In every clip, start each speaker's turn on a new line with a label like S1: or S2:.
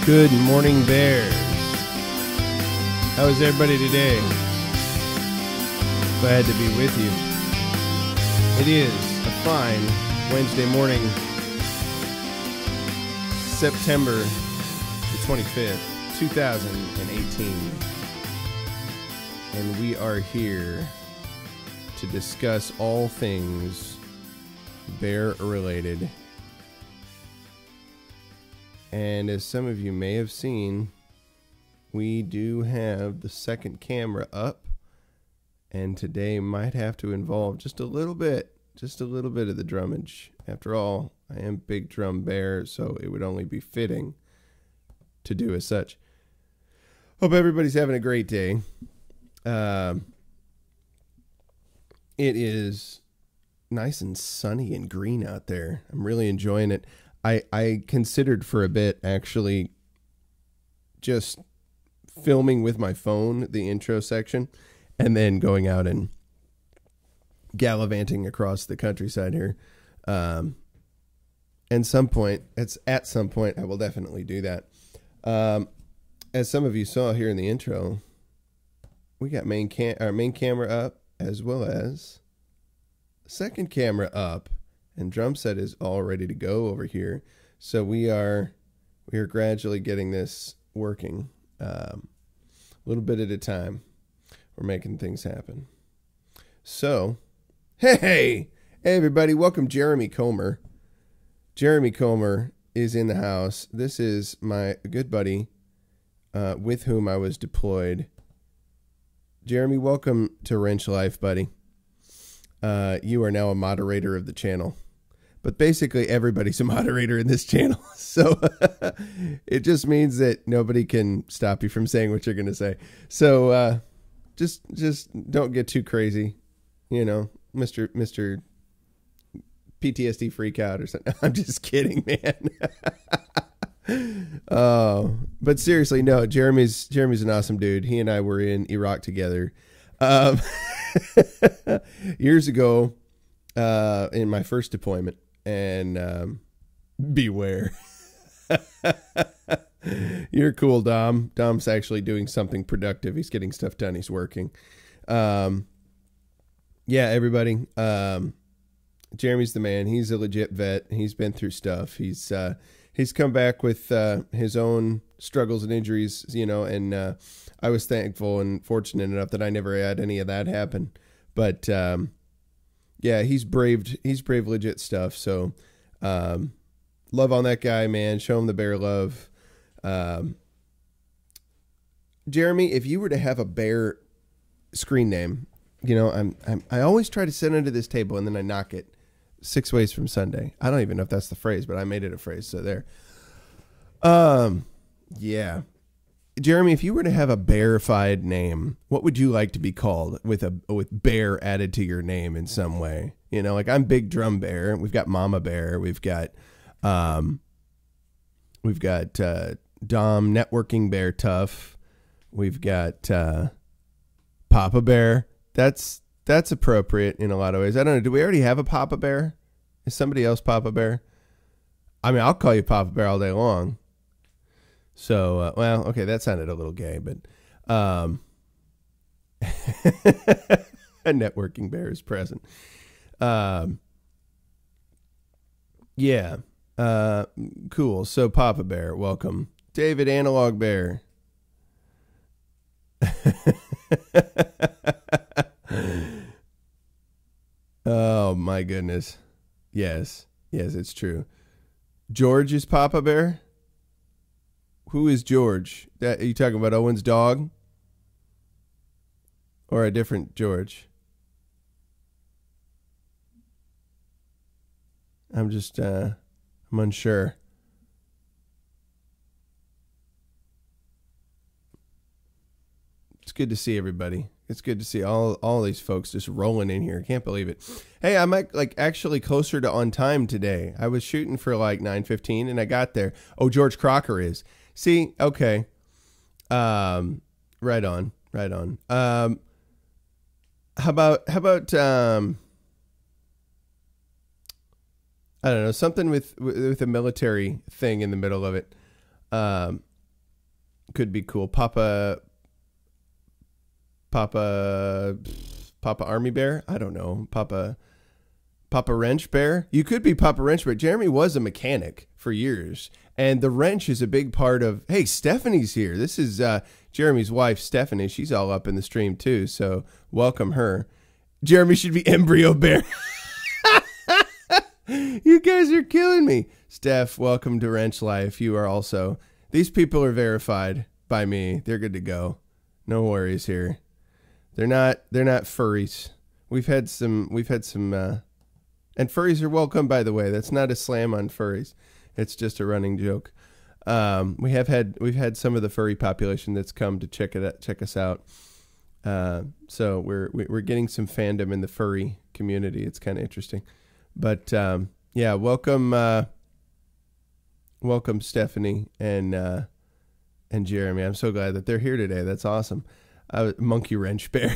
S1: Good morning, Bears. How is everybody today? Glad to be with you. It is a fine Wednesday morning, September the 25th, 2018. And we are here to discuss all things bear-related. And as some of you may have seen, we do have the second camera up, and today might have to involve just a little bit of the drummage. After all, I am big drum bear, so it would only be fitting to do as such. Hope everybody's having a great day. It is nice and sunny and green out there. I'm really enjoying it. I considered for a bit actually just filming with my phone the intro section and then going out and gallivanting across the countryside here. At some point I will definitely do that. As some of you saw here in the intro, we got our main camera up as well as second camera up. And drum set is all ready to go over here. So we are gradually getting this working. A little bit at a time. We're making things happen. So, hey everybody, welcome Jeremy Comer. Jeremy Comer is in the house. This is my good buddy with whom I was deployed. Jeremy, welcome to Wrench Life, buddy. You are now a moderator of the channel. But basically everybody's a moderator in this channel. So it just means that nobody can stop you from saying what you're going to say. So just don't get too crazy. You know, Mr. PTSD freak out or something. I'm just kidding, man. But seriously, no, Jeremy's an awesome dude. He and I were in Iraq together. Years ago, in my first deployment, and beware. You're cool, Dom. Dom's actually doing something productive. He's getting stuff done. He's working. Yeah, everybody. Jeremy's the man. He's a legit vet. He's been through stuff. He's come back with his own struggles and injuries, you know, and I was thankful and fortunate enough that I never had any of that happen. But yeah, he's braved legit stuff. So love on that guy, man. Show him the bear love. Jeremy, if you were to have a bear screen name, you know, I always try to sit under this table and then I knock it 6 ways from Sunday. I don't even know if that's the phrase, but I made it a phrase. So there. Yeah. Jeremy, if you were to have a bearified name, what would you like to be called with bear added to your name in some way? You know, like I'm Big Drum Bear. We've got Mama Bear. We've got Dom Networking Bear Tough. We've got Papa Bear. That's appropriate in a lot of ways. I don't know. Do we already have a Papa Bear? Is somebody else Papa Bear? I mean, I'll call you Papa Bear all day long. So, well, okay, that sounded a little gay, but a networking bear is present. Yeah, cool. So, Papa Bear, welcome. David Analog Bear. Oh, my goodness. Yes, it's true. George is Papa Bear? Who is George? Are you talking about Owen's dog? Or a different George? I'm unsure. It's good to see everybody. It's good to see all these folks just rolling in here. I can't believe it. Hey, I'm actually closer to on time today. I was shooting for 9:15 and I got there. Oh, George Crocker is. See, okay. Right on. How about I don't know, something with a military thing in the middle of it. could be cool. Papa Army Bear? I don't know. Papa Wrench Bear? You could be Papa Wrench Bear. Jeremy was a mechanic for years. And the wrench is a big part of... Hey, Stephanie's here. This is Jeremy's wife, Stephanie. She's all up in the stream, too. So welcome her. Jeremy should be Embryo Bear. You guys are killing me. Steph, welcome to Wrench Life. You are also... These people are verified by me. They're good to go. No worries here. They're not furries. We've had some and furries are welcome, by the way. That's not a slam on furries. It's just a running joke. We've had some of the furry population that's come to check us out. So we're getting some fandom in the furry community. It's kind of interesting. But yeah, welcome Stephanie and Jeremy. I'm so glad that they're here today. That's awesome. Monkey Wrench Bear.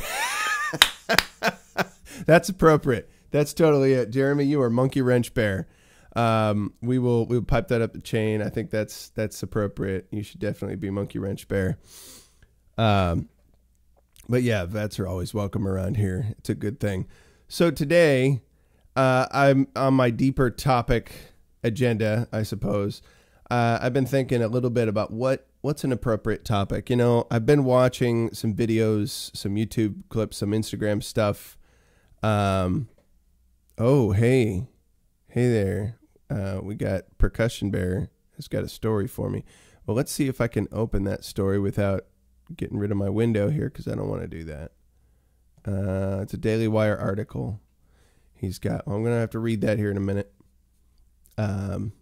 S1: That's appropriate. That's totally it. Jeremy, you are Monkey Wrench Bear. We'll pipe that up the chain. I think that's appropriate. You should definitely be Monkey Wrench Bear. But yeah, vets are always welcome around here. It's a good thing. So today, I'm on my deeper topic agenda, I suppose. I've been thinking a little bit about what's an appropriate topic. You know, I've been watching some videos, some YouTube clips, some Instagram stuff. Oh, hey there. We got Percussion Bear has got a story for me. Well, let's see if I can open that story without getting rid of my window here, because I don't want to do that. It's a Daily Wire article. He's got, I'm going to have to read that here in a minute. Find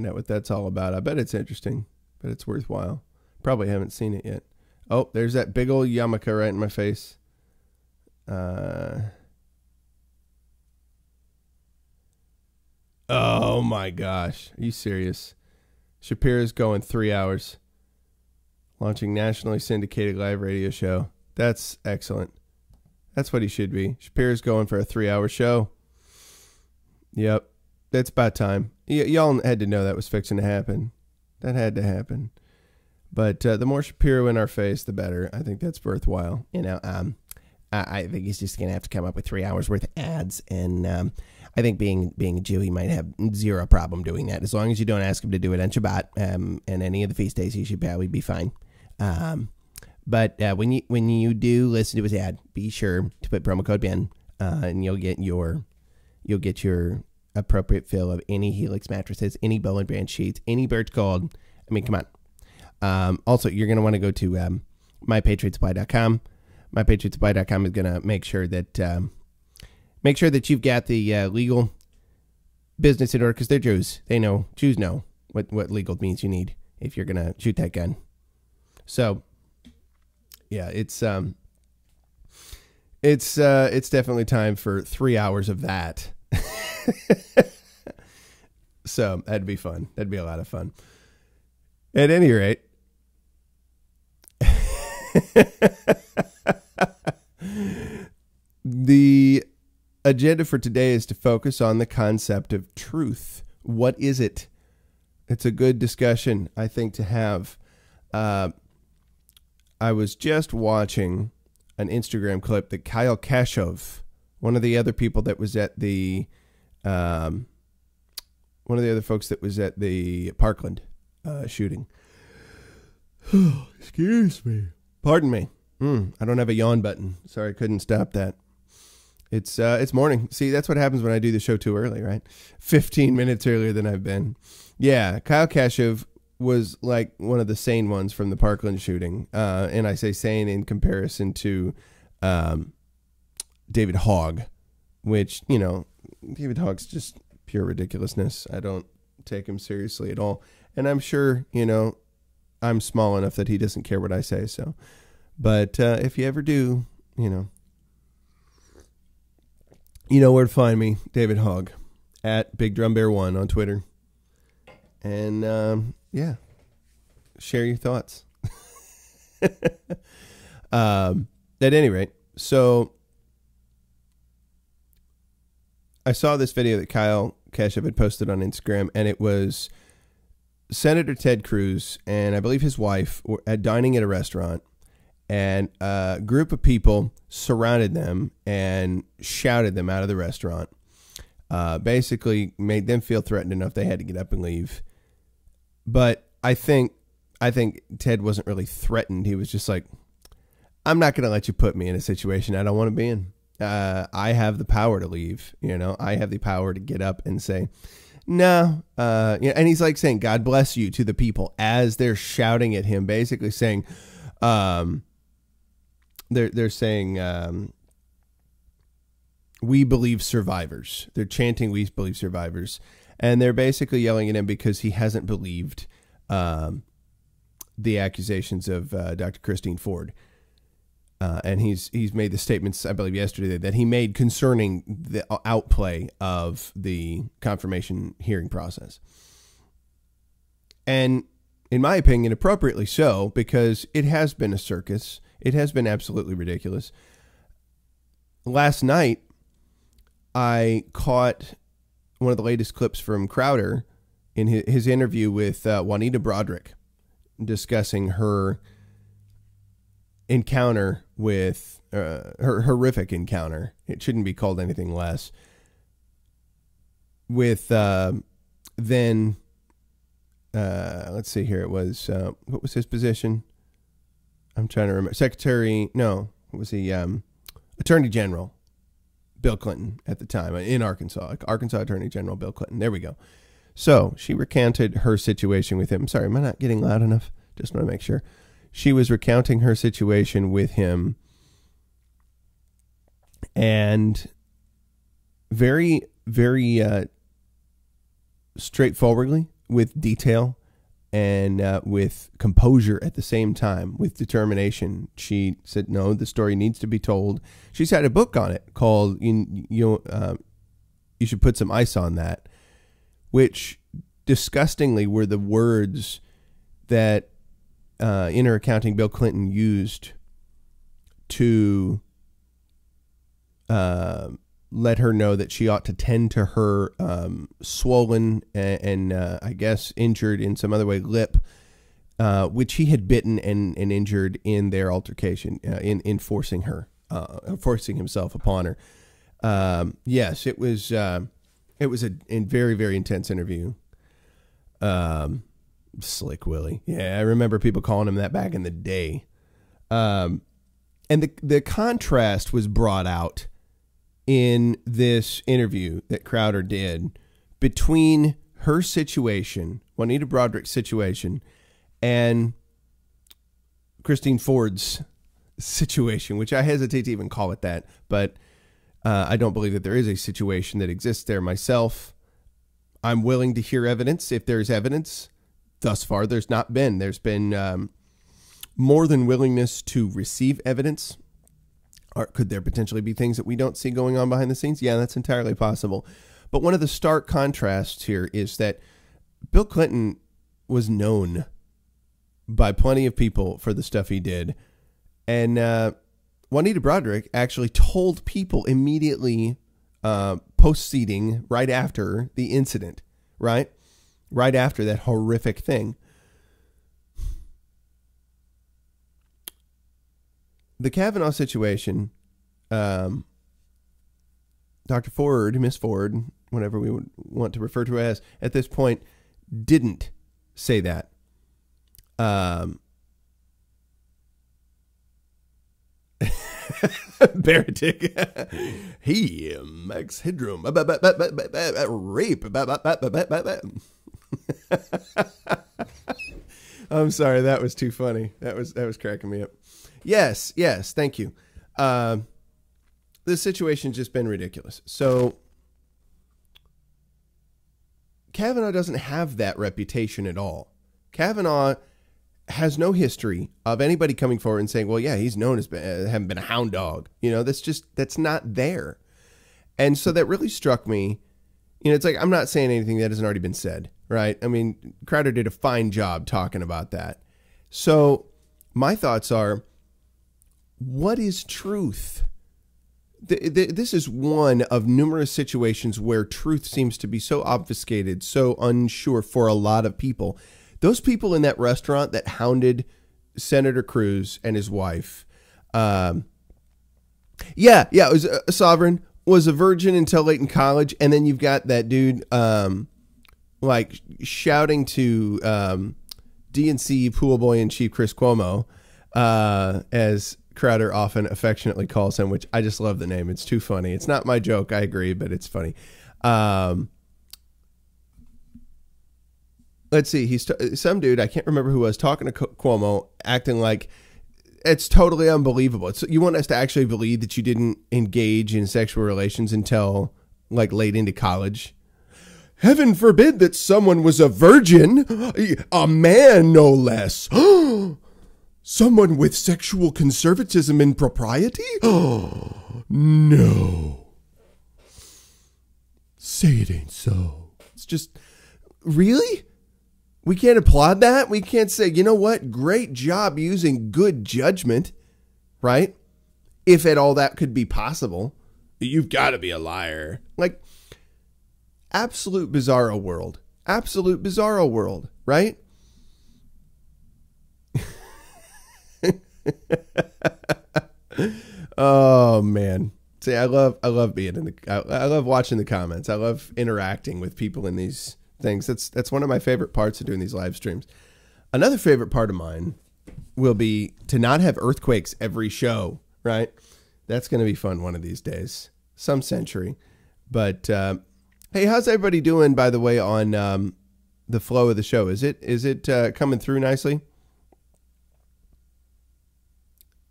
S1: out what that's all about. I bet it's interesting, but it's worthwhile. Probably haven't seen it yet. Oh, there's that big old yarmulke right in my face. Oh my gosh. Are you serious? Shapiro's going 3 hours. Launching nationally syndicated live radio show. That's excellent. That's what he should be. Shapiro's going for a 3-hour show. Yep. That's about time. Y'all had to know that was fixing to happen. That had to happen. But the more Shapiro in our face, the better. I think that's worthwhile.
S2: You know, I think he's just going to have to come up with 3 hours worth of ads. And I think being a Jew, he might have zero problem doing that. As long as you don't ask him to do it on Shabbat and any of the feast days, he should probably be fine. But when you do listen to his ad, be sure to put promo code Ben, and you'll get your appropriate fill of any Helix mattresses, any Bowen brand sheets, any Birch Gold. I mean, come on. Also, you're going to want to go to mypatriotsupply.com. Mypatriotsupply.com is going to make sure that you've got the legal business in order, because they're Jews. Jews know what legal means you need if you're going to shoot that gun. So, yeah, it's definitely time for 3 hours of that. So that'd be fun. That'd be a lot of fun. At any rate, the agenda for today is to focus on the concept of truth. What is it? It's a good discussion, I think, to have. I was just watching an Instagram clip that Kyle Kashov, one of the other people that was at the one of the other folks that was at the Parkland shooting. Excuse me. Pardon me. I don't have a yawn button. Sorry, I couldn't stop that. It's morning. See, that's what happens when I do the show too early, right? 15 minutes earlier than I've been. Yeah, Kyle Kashov was like one of the sane ones from the Parkland shooting. And I say sane in comparison to David Hogg, which, you know, David Hogg's just pure ridiculousness. I don't take him seriously at all. And I'm sure, you know, I'm small enough that he doesn't care what I say. So, but if you ever do, you know where to find me, David Hogg, at Big Drum Bear 1 on Twitter. And yeah, share your thoughts. At any rate, so I saw this video that Kyle Kashov had posted on Instagram, and it was
S1: Senator Ted Cruz and I believe his wife were dining at a restaurant, and a group of people surrounded them and shouted them out of the restaurant. Basically made them feel threatened enough they had to get up and leave. But I think Ted wasn't really threatened. He was just like, I'm not going to let you put me in a situation I don't want to be in. I have the power to leave. You know, I have the power to get up and say, no. And he's like saying, God bless you to the people as they're shouting at him, basically saying, they're saying, we believe survivors. They're chanting, we believe survivors. And they're basically yelling at him because he hasn't believed the accusations of Dr. Christine Ford. And he's made the statements, I believe, yesterday that he made concerning the outplay of the confirmation hearing process. And in my opinion, appropriately so, because it has been a circus. It has been absolutely ridiculous. Last night, I caught one of the latest clips from Crowder in his interview with Juanita Broderick, discussing her encounter with her horrific encounter. It shouldn't be called anything less. With then, let's see here. It was, what was his position? I'm trying to remember. What was he? Attorney General Bill Clinton at the time in Arkansas. Arkansas Attorney General Bill Clinton. There we go. So she recanted her situation with him. Sorry, am I not getting loud enough? Just want to make sure. She was recounting her situation with him, and very, very straightforwardly, with detail and with composure at the same time, with determination. She said, no, the story needs to be told. She's had a book on it called You Should Put Some Ice on That, which disgustingly were the words that in her accounting Bill Clinton used to let her know that she ought to tend to her swollen and I guess injured in some other way lip, which he had bitten and injured in their altercation, in forcing himself upon her. Yes, it was a very, very intense interview. Slick Willie. Yeah, I remember people calling him that back in the day. And the contrast was brought out in this interview that Crowder did between her situation, Juanita Broderick's situation, and Christine Ford's situation, which I hesitate to even call it that, but I don't believe that there is a situation that exists there myself. I'm willing to hear evidence if there's evidence. Thus far, there's not been. There's been more than willingness to receive evidence. Or could there potentially be things that we don't see going on behind the scenes? Yeah, that's entirely possible. But one of the stark contrasts here is that Bill Clinton was known by plenty of people for the stuff he did. And Juanita Broderick actually told people immediately post-seating, right after the incident, right? Right after that horrific thing. The Kavanaugh situation, Dr. Ford, Miss Ford, whatever we would want to refer to her as, at this point, didn't say that. Baratic. He makes headroom. Rape. I'm sorry, that was too funny. That was cracking me up. Yes, thank you. This situation's just been ridiculous. So Kavanaugh doesn't have that reputation at all. Kavanaugh has no history of anybody coming forward and saying, well, yeah, he's known as having been a hound dog. You know, that's not there. And so that really struck me. You know, it's like, I'm not saying anything that hasn't already been said, right? I mean, Crowder did a fine job talking about that. So my thoughts are, what is truth? This is one of numerous situations where truth seems to be so obfuscated, so unsure for a lot of people. Those people in that restaurant that hounded Senator Cruz and his wife. It was Sovereign, was a virgin until late in college. And then you've got that dude like shouting to DNC pool boy in chief Chris Cuomo, as Crowder often affectionately calls him, which I just love the name. It's too funny. It's not my joke, I agree, but it's funny. Let's see. He's some dude, I can't remember who was, talking to Cuomo, acting like it's totally unbelievable. You want us to actually believe that you didn't engage in sexual relations until like late into college? Heaven forbid that someone was a virgin, a man no less. Someone with sexual conservatism and propriety? Oh, no. Say it ain't so. It's just, really? We can't applaud that? We can't say, you know what? Great job using good judgment, right? If at all that could be possible. You've got to be a liar. Like, absolute bizarro world. Absolute bizarro world, right? Oh man. See, I love being in I love watching the comments. I love interacting with people in these things. That's one of my favorite parts of doing these live streams. Another favorite part of mine will be to not have earthquakes every show, right? That's going to be fun one of these days, some century. But hey, how's everybody doing, by the way, on the flow of the show? Is it coming through nicely?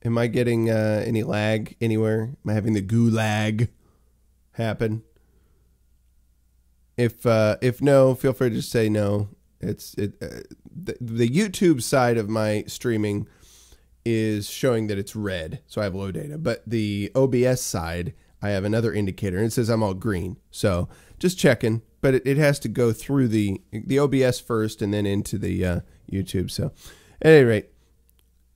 S1: Am I getting any lag anywhere? Am I having the gulag happen? If no, feel free to just say no. The YouTube side of my streaming is showing that it's red, so I have low data. But the OBS side, I have another indicator, and it says I'm all green. So just checking. But it has to go through the OBS first and then into the YouTube. So at any rate.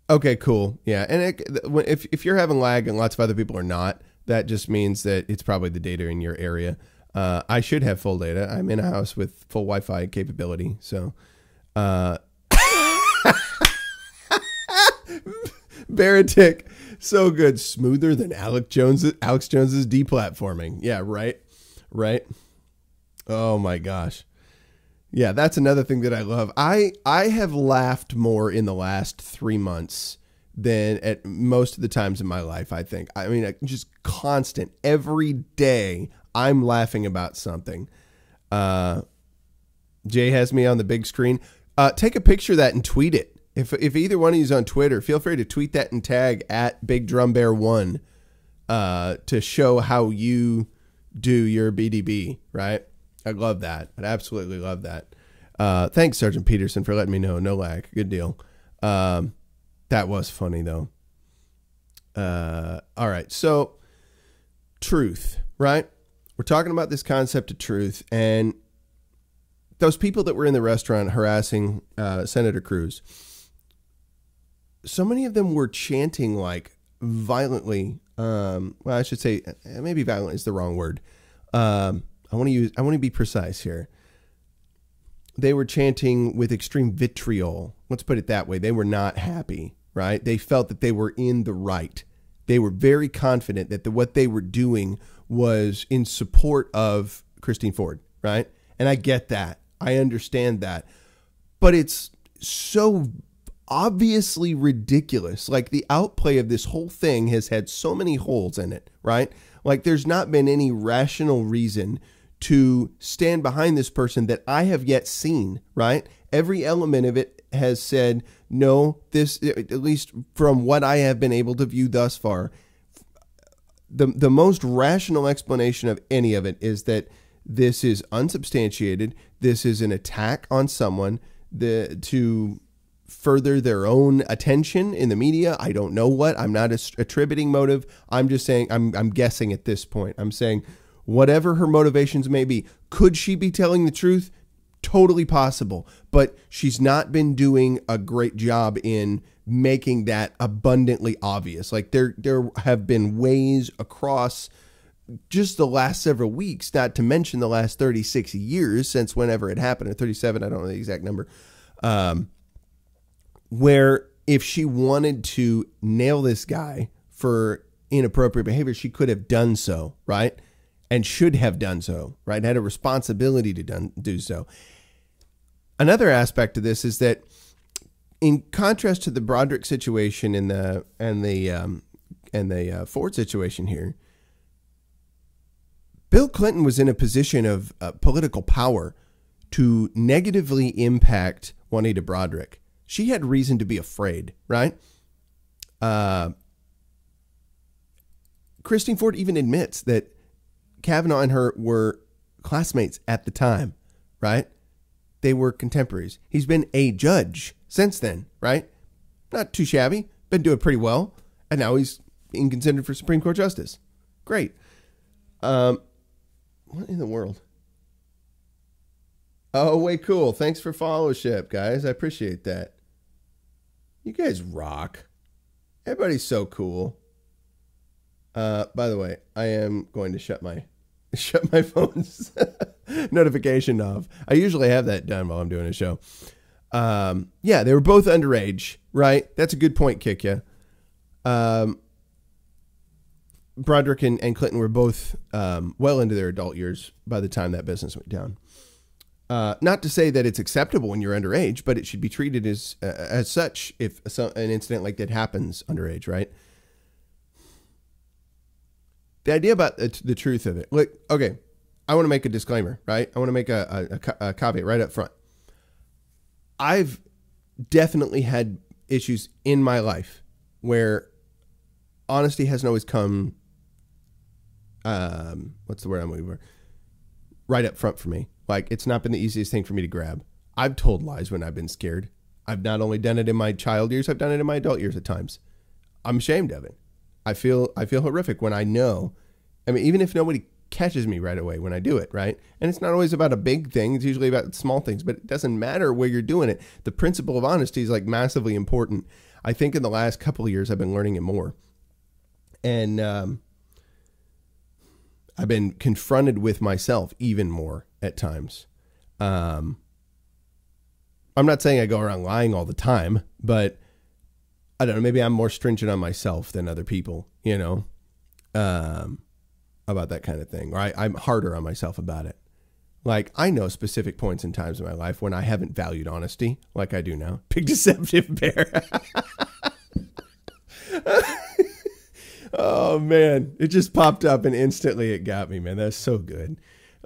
S1: Okay, cool. Yeah, and if you're having lag and lots of other people are not, that just means that it's probably the data in your area. I should have full data. I'm in a house with full Wi-Fi capability, so. Baratic, so good, smoother than Alex Jones's deplatforming. Yeah, right. Oh my gosh. Yeah, that's another thing that I love. I have laughed more in the last 3 months than at most of the times in my life, I think. I mean, just constant. Every day, I'm laughing about something. Jay has me on the big screen. Take a picture of that and tweet it. If either one of you is on Twitter, feel free to tweet that and tag at BigDrumBear1 to show how you do your BDB, right? I love that. I absolutely love that. Thanks, Sergeant Peterson, for letting me know. No lag. Good deal. That was funny, though. All right. So, truth, right? We're talking about this concept of truth. And those people that were in the restaurant harassing Senator Cruz, so many of them were chanting like violently. Well, I should say maybe violent is the wrong word. I want to be precise here. They were chanting with extreme vitriol. Let's put it that way. They were not happy, right? They felt that they were in the right. They were very confident that what they were doing was in support of Christine Ford, right? And I get that. I understand that. But it's so obviously ridiculous. Like, the outplay of this whole thing has had so many holes in it, right? Like, there's not been any rational reason to stand behind this person that I have yet seen, right? Every element of it has said, no, this, at least from what I have been able to view thus far, the most rational explanation of any of it is that this is unsubstantiated. This is an attack on someone to further their own attention in the media. I don't know what. I'm not attributing motive. I'm just saying, I'm guessing at this point. I'm saying whatever her motivations may be, could she be telling the truth? Totally possible, but she's not been doing a great job in making that abundantly obvious. Like there have been ways across just the last several weeks, not to mention the last 36 years since whenever it happened, or 37, I don't know the exact number, where if she wanted to nail this guy for inappropriate behavior, she could have done so, right? And should have done so, right? Had a responsibility to do so. Another aspect of this is that, in contrast to the Broderick situation and the Ford situation here, Bill Clinton was in a position of political power to negatively impact Juanita Broderick. She had reason to be afraid, right? Christine Ford even admits that Kavanaugh and her were classmates at the time, right? They were contemporaries. He's been a judge since then, right? Not too shabby, been doing pretty well. And now he's being considered for Supreme Court Justice. Great. What in the world? Oh, way cool. Thanks for followership, guys. I appreciate that. You guys rock. Everybody's so cool. By the way, I am going to shut my phone's notification off. I usually have that done while I'm doing a show. Yeah, they were both underage, right? That's a good point, Kick Ya. Broderick and Clinton were both well into their adult years by the time that business went down. Not to say that it's acceptable when you're underage, but it should be treated as such if an incident like that happens underage, right? The idea about the truth of it. Look, okay, I want to make a disclaimer, right? I want to make a caveat right up front. I've definitely had issues in my life where honesty hasn't always come, what's the word I'm looking for? Right up front for me. Like, it's not been the easiest thing for me to grab. I've told lies when I've been scared. I've not only done it in my child years, I've done it in my adult years at times. I'm ashamed of it. I feel horrific when I know. I mean, even if nobody catches me right away when I do it, right? And it's not always about a big thing. It's usually about small things, but it doesn't matter where you're doing it. The principle of honesty is like massively important. I think in the last couple of years, I've been learning it more. And I've been confronted with myself even more at times. I'm not saying I go around lying all the time, but I don't know, maybe I'm more stringent on myself than other people, you know, about that kind of thing. Or I'm harder on myself about it. Like, I know specific points and times in my life when I haven't valued honesty like I do now. Big deceptive bear. Oh, man. It just popped up and instantly it got me, man. That's so good.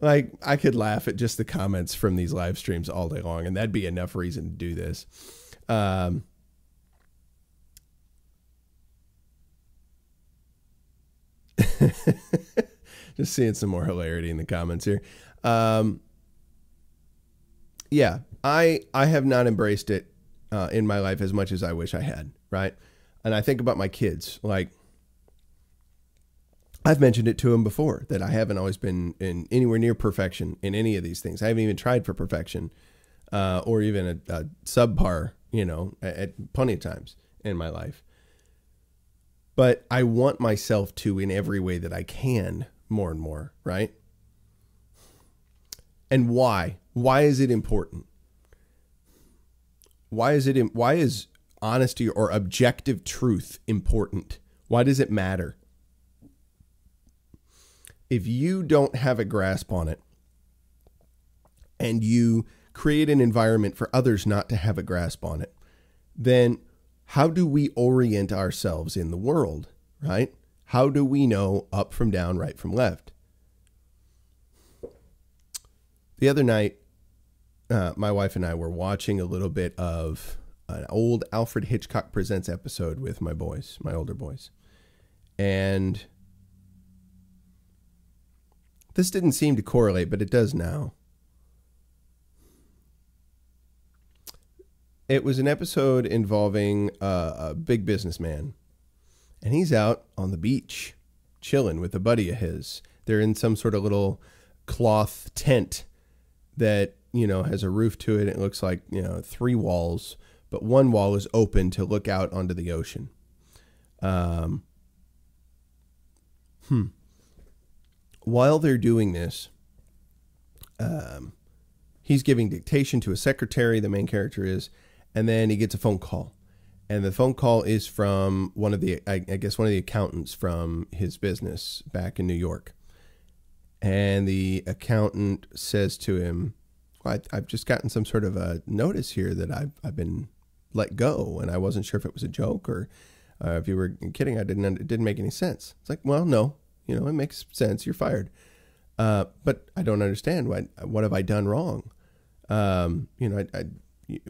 S1: Like, I could laugh at just the comments from these live streams all day long, and that'd be enough reason to do this. Just seeing some more hilarity in the comments here. Yeah, I have not embraced it in my life as much as I wish I had, right? And I think about my kids. Like, I've mentioned it to them before that I haven't always been in anywhere near perfection in any of these things. I haven't even tried for perfection or even a subpar, you know, at plenty of times in my life. But I want myself to in every way that I can more and more, right? And why? Why is it important? Why is honesty or objective truth important? Why does it matter? If you don't have a grasp on it and you create an environment for others not to have a grasp on it, then how do we orient ourselves in the world, right? How do we know up from down, right from left? The other night, my wife and I were watching a little bit of an old Alfred Hitchcock Presents episode with my boys, my older boys. And this didn't seem to correlate, but it does now. It was an episode involving a big businessman, and he's out on the beach chilling with a buddy of his. They're in some sort of little cloth tent that you know, has a roof to it. It looks like, you know, 3 walls, but one wall is open to look out onto the ocean. While they're doing this, he's giving dictation to a secretary, the main character is, and then he gets a phone call. And the phone call is from one of the, I guess, one of the accountants from his business back in New York. And the accountant says to him, well, I've just gotten some sort of a notice here that I've been let go, and I wasn't sure if it was a joke or if you were kidding. It didn't make any sense. It's like, well, no, you know, it makes sense. You're fired. But I don't understand. What have I done wrong? You know,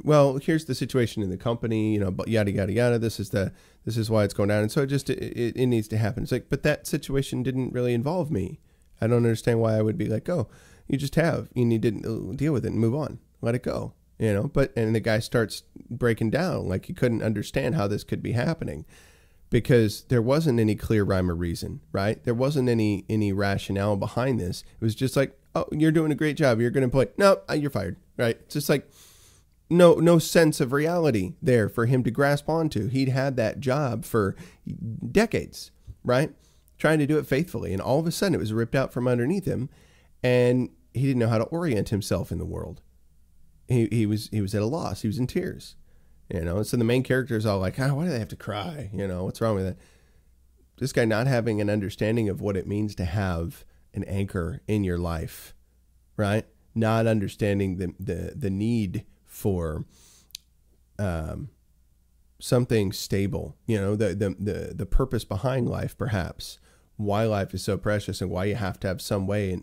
S1: well, here's the situation in the company, you know, but yada, yada, yada. This is why it's going down. And so it needs to happen. It's like, but that situation didn't really involve me. I don't understand why I would be like, oh, you just have, you need to deal with it and move on, let it go, you know? And the guy starts breaking down like he couldn't understand how this could be happening because there wasn't any clear rhyme or reason, right? There wasn't any rationale behind this. It was just like, oh, you're doing a great job. You're going to play. No, you're fired, right? It's just like, no sense of reality there for him to grasp onto. He'd had that job for decades, right? Trying to do it faithfully. And all of a sudden it was ripped out from underneath him and he didn't know how to orient himself in the world. He was at a loss. He was in tears, you know? And so the main character is all like, oh, why do they have to cry? You know, what's wrong with that? This guy not having an understanding of what it means to have an anchor in your life, right? Not understanding the need for something stable, you know, the purpose behind life, perhaps why life is so precious and why you have to have some way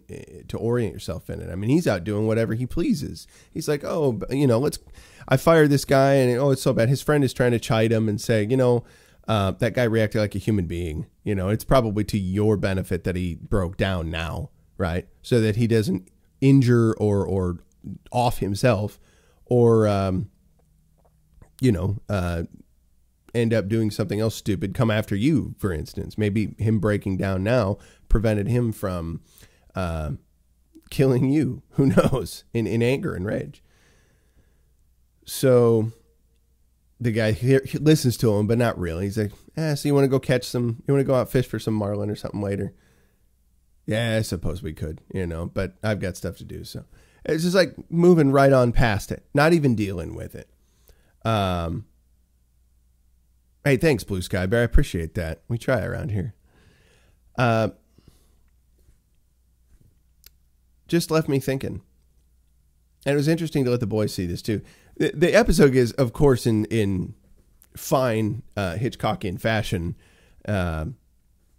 S1: to orient yourself in it. I mean, he's out doing whatever he pleases. He's like, oh, you know, I fired this guy and oh, it's so bad. His friend is trying to chide him and say, you know, that guy reacted like a human being. You know, it's probably to your benefit that he broke down now, right? So that he doesn't injure or off himself or, you know, end up doing something else stupid, come after you, for instance. Maybe him breaking down now prevented him from killing you. Who knows? In anger and rage. So the guy he listens to him, but not really. He's like, so you want to go catch some, you want to go out fish for some marlin or something later? Yeah, I suppose we could, you know, but I've got stuff to do. So it's just like moving right on past it, not even dealing with it. Hey, thanks, Blue Sky Bear. I appreciate that. We try around here. Just left me thinking. And it was interesting to let the boys see this too. The episode is, of course, in fine Hitchcockian fashion.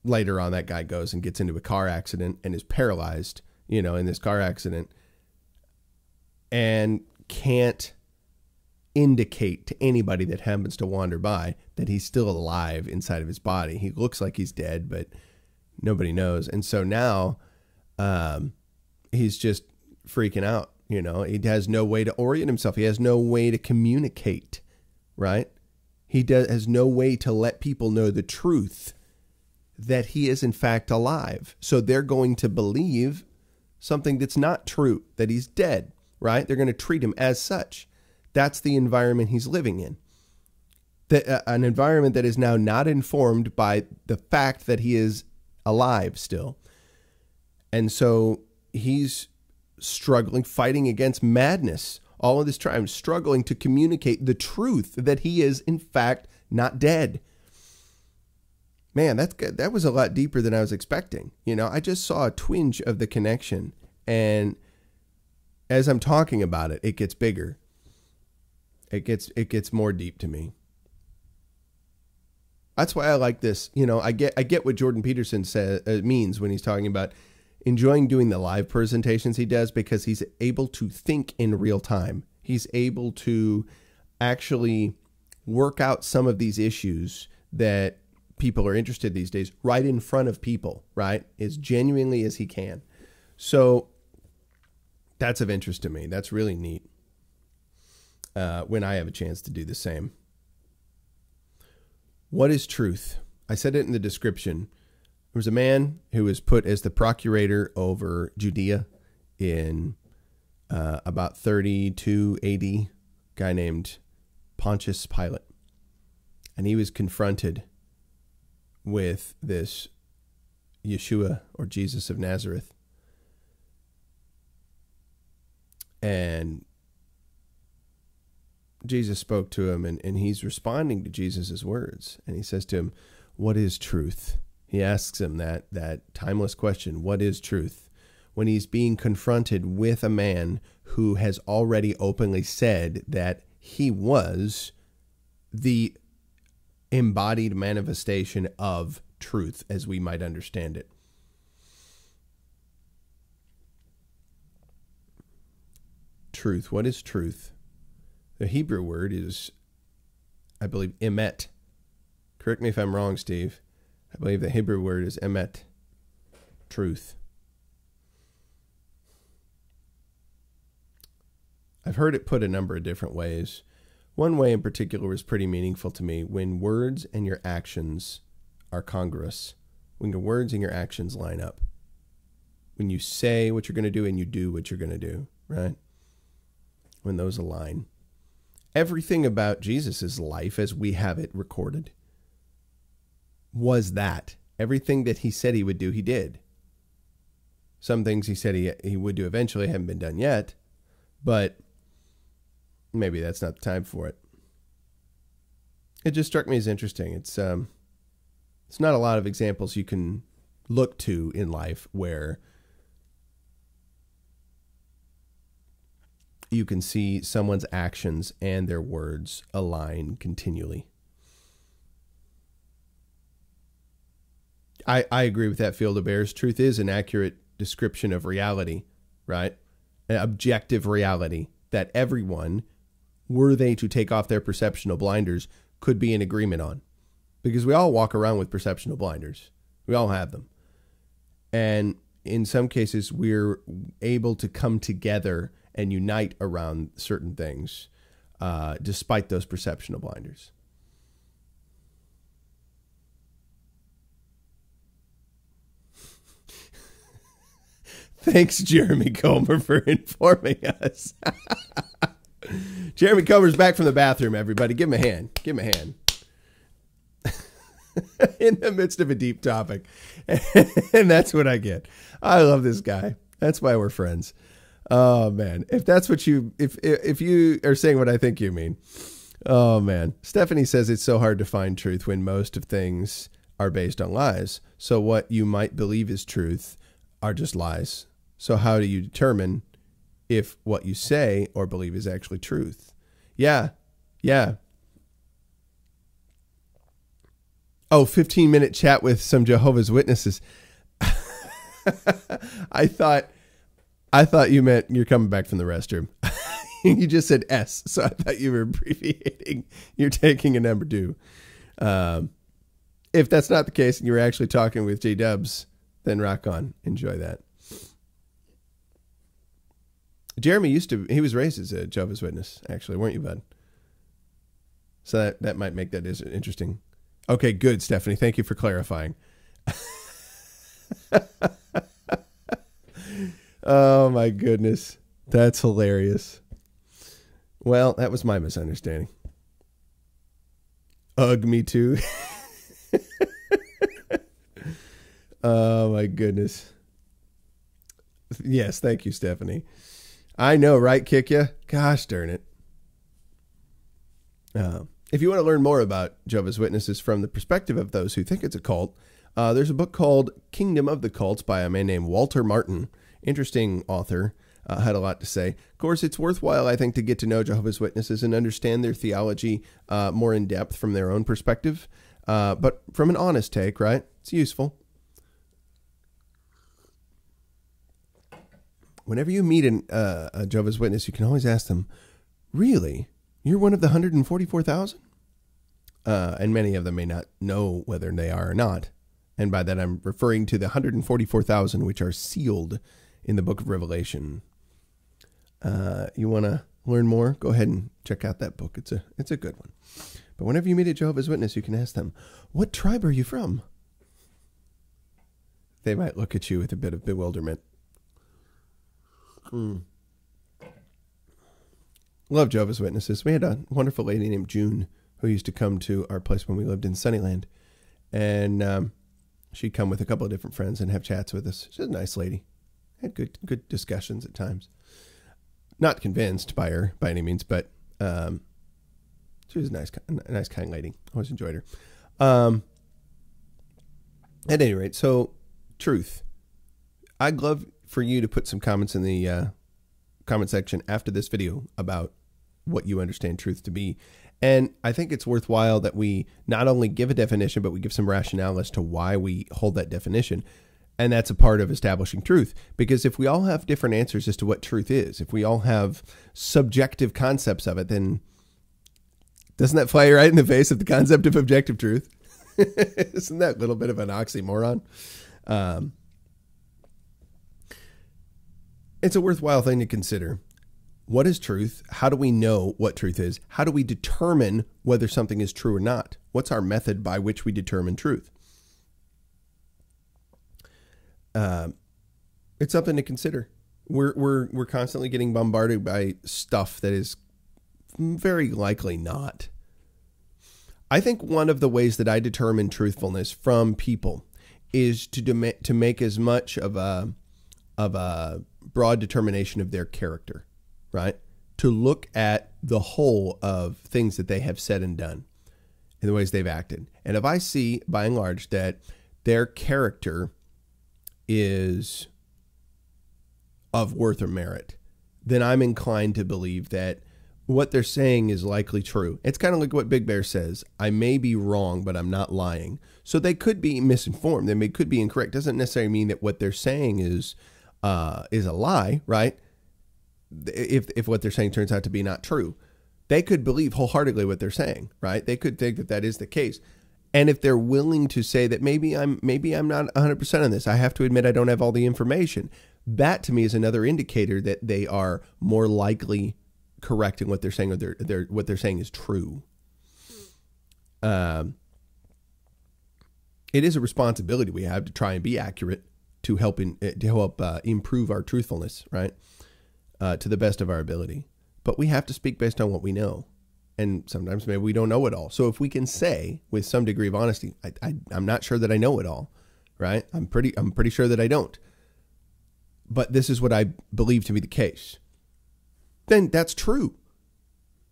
S1: Later on, that guy goes and gets into a car accident and is paralyzed, you know, in this car accident. And can't indicate to anybody that happens to wander by that he's still alive inside of his body. He looks like he's dead, but nobody knows. And so now he's just freaking out, you know. He has no way to orient himself. He has no way to communicate, right? He has no way to let people know the truth that he is in fact alive. So they're going to believe something that's not true, that he's dead, right? They're going to treat him as such. That's the environment he's living in. An environment that is now not informed by the fact that he is alive still. And so he's struggling, fighting against madness all of this time, struggling to communicate the truth that he is in fact not dead. Man, that was a lot deeper than I was expecting. You know, I just saw a twinge of the connection. And as I'm talking about it, it gets bigger. It gets more deep to me. That's why I like this. You know, I get what Jordan Peterson means when he's talking about enjoying doing the live presentations he does, because he's able to think in real time. He's able to actually work out some of these issues that people are interested these days right in front of people, right? As genuinely as he can. So that's of interest to me. That's really neat. When I have a chance to do the same. What is truth? I said it in the description. There was a man who was put as the procurator over Judea in about 32 AD, guy named Pontius Pilot. And he was confronted with this Yeshua, or Jesus of Nazareth. And Jesus spoke to him, and he's responding to Jesus' words. And he says to him, what is truth? He asks him that timeless question, what is truth? When he's being confronted with a man who has already openly said that he was the embodied manifestation of truth as we might understand it. Truth. What is truth? The Hebrew word is, I believe, emet. Correct me if I'm wrong, Steve. I believe the Hebrew word is emet. Truth. I've heard it put a number of different ways. One way in particular was pretty meaningful to me. When words and your actions are congruous, when your words and your actions line up, when you say what you're going to do and you do what you're going to do, right? When those align. Everything about Jesus' life as we have it recorded was that. Everything that he said he would do, he did. Some things he said he would do eventually haven't been done yet, but maybe that's not the time for it. It just struck me as interesting. It's not a lot of examples you can look to in life where you can see someone's actions and their words align continually. I agree with that, Field of Bears. Truth is an accurate description of reality, right? An objective reality that everyone, were they to take off their perceptional blinders, could be in agreement on. Because we all walk around with perceptional blinders. We all have them. And in some cases, we're able to come together and unite around certain things, despite those perceptional blinders. Thanks, Jeremy Comer, for informing us. Jeremy Comer's back from the bathroom, everybody. Give him a hand. Give him a hand. In the midst of a deep topic. And that's what I get. I love this guy. That's why we're friends. Oh, man. If that's what if you are saying what I think you mean. Oh, man. Stephanie says it's so hard to find truth when most of things are based on lies. So what you might believe is truth are just lies. So how do you determine if what you say or believe is actually truth? Yeah. Yeah. Oh, 15-minute chat with some Jehovah's Witnesses. I thought you meant you're coming back from the restroom. You just said S, so I thought you were abbreviating. You're taking a number 2. If that's not the case and you were actually talking with J-Dubs, then rock on. Enjoy that. Jeremy he was raised as a Jehovah's Witness, actually, weren't you, bud? So that might make that interesting. Okay, good, Stephanie. Thank you for clarifying. Oh, my goodness. That's hilarious. Well, that was my misunderstanding. Ugh, me too. Oh, my goodness. Yes, thank you, Stephanie. I know, right, Kick ya? Gosh darn it. If you want to learn more about Jehovah's Witnesses from the perspective of those who think it's a cult, there's a book called Kingdom of the Cults by a man named Walter Martin. Interesting author. Had a lot to say. Of course, it's worthwhile, I think, to get to know Jehovah's Witnesses and understand their theology more in depth from their own perspective. But from an honest take, right? It's useful. Whenever you meet a Jehovah's Witness, you can always ask them, really? You're one of the 144,000? And many of them may not know whether they are or not. And by that, I'm referring to the 144,000 which are sealed in the book of Revelation. You want to learn more? Go ahead and check out that book. It's a good one. But whenever you meet a Jehovah's Witness, you can ask them, what tribe are you from? They might look at you with a bit of bewilderment. love Jehovah's Witnesses. We had a wonderful lady named June who used to come to our place when we lived in Sunnyland. And she'd come with a couple of different friends and have chats with us. She's a nice lady. Had good discussions at times. Not convinced by her by any means, but she was a nice, kind lady. Always enjoyed her. At any rate, so truth. I'd love for you to put some comments in the comment section after this video about what you understand truth to be. And I think it's worthwhile that we not only give a definition, but we give some rationale as to why we hold that definition. And that's a part of establishing truth. Because if we all have different answers as to what truth is, if we all have subjective concepts of it, then doesn't that fly right in the face of the concept of objective truth? Isn't that a little bit of an oxymoron? It's a worthwhile thing to consider. What is truth? How do we know what truth is? How do we determine whether something is true or not? What's our method by which we determine truth? It's something to consider. We're constantly getting bombarded by stuff that is very likely not. I think one of the ways that I determine truthfulness from people is to make as much of a broad determination of their character, right? To look at the whole of things that they have said and done and the ways they've acted. And if I see, by and large, that their character is of worth or merit, then I'm inclined to believe that what they're saying is likely true. It's kind of like what Big Bear says. I may be wrong, but I'm not lying. So they could be misinformed. They could be incorrect. Doesn't necessarily mean that what they're saying is a lie, right? If what they're saying turns out to be not true, they could believe wholeheartedly what they're saying, right? They could think that that is the case. And if they're willing to say that maybe I'm not 100% on this, I have to admit I don't have all the information. That to me is another indicator that they are more likely correct in what they're saying, or what they're saying is true. It is a responsibility we have to try and be accurate to help improve our truthfulness, right? To the best of our ability. But we have to speak based on what we know. And sometimes maybe we don't know it all. So if we can say with some degree of honesty, I'm not sure that I know it all, right? I'm pretty sure that I don't. But this is what I believe to be the case. Then that's true,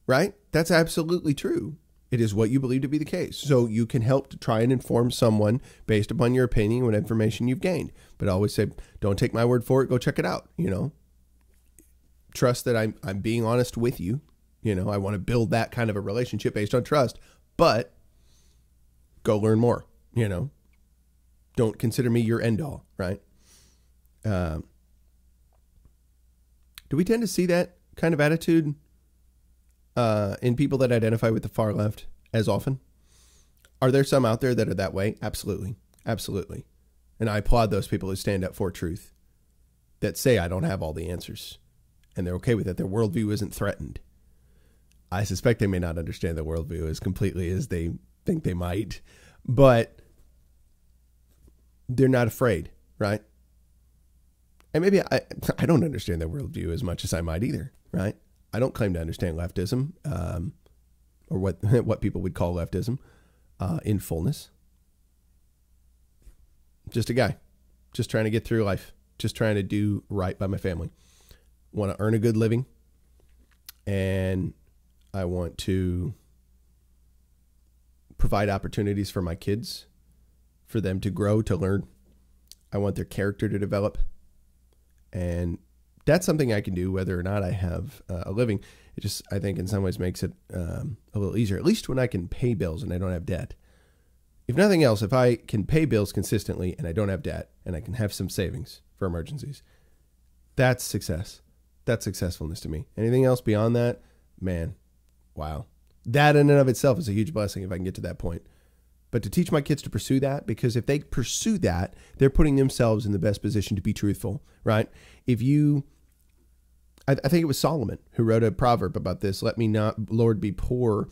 S1: right? That's absolutely true. It is what you believe to be the case. So you can help to try and inform someone based upon your opinion and information you've gained. But I always say, don't take my word for it. Go check it out. Trust that I'm being honest with you. I want to build that kind of a relationship based on trust, but go learn more, don't consider me your end all, right? Do we tend to see that kind of attitude in people that identify with the far left as often? Are there some out there that are that way? Absolutely. Absolutely. And I applaud those people who stand up for truth, that say, I don't have all the answers, and they're okay with it. Their worldview isn't threatened. I suspect they may not understand the worldview as completely as they think they might, but they're not afraid, right? And maybe I don't understand their worldview as much as I might either, right? I don't claim to understand leftism, or what people would call leftism, in fullness. Just a guy, just trying to get through life, just trying to do right by my family. Want to earn a good living, and I want to provide opportunities for my kids, for them to grow, to learn. I want their character to develop. And that's something I can do whether or not I have a living. It just, I think in some ways makes it a little easier, at least when I can pay bills and I don't have debt. If nothing else, if I can pay bills consistently and I don't have debt and I can have some savings for emergencies, that's success. That's successfulness to me. Anything else beyond that, man, wow. That in and of itself is a huge blessing if I can get to that point. But to teach my kids to pursue that, because if they pursue that, they're putting themselves in the best position to be truthful, right? I think it was Solomon who wrote a proverb about this. Let me not, Lord, be poor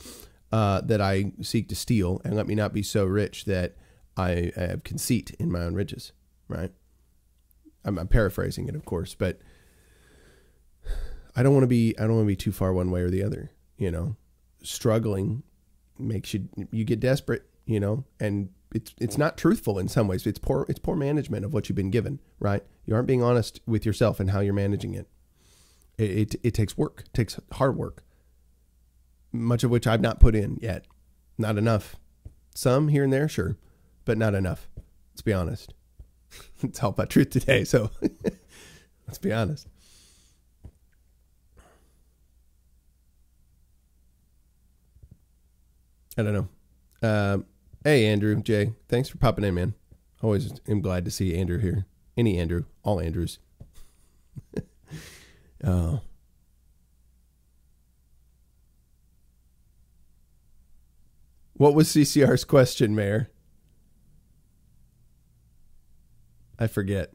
S1: that I seek to steal, and let me not be so rich that I have conceit in my own riches, right? I'm paraphrasing it, of course, but I don't want to be too far one way or the other, you know. Struggling makes you get desperate, you know, and it's not truthful in some ways. It's poor management of what you've been given, right? You aren't being honest with yourself and how you're managing it. It takes work, it takes hard work, much of which I've not put in yet. Not enough. Some here and there, sure, but not enough. Let's be honest. It's all about truth today, so let's be honest. I don't know. Hey, Andrew, Jay, thanks for popping in, man. Always am glad to see Andrew here. Any Andrew, all Andrews. Oh. What was CCR's question, Mayor? I forget.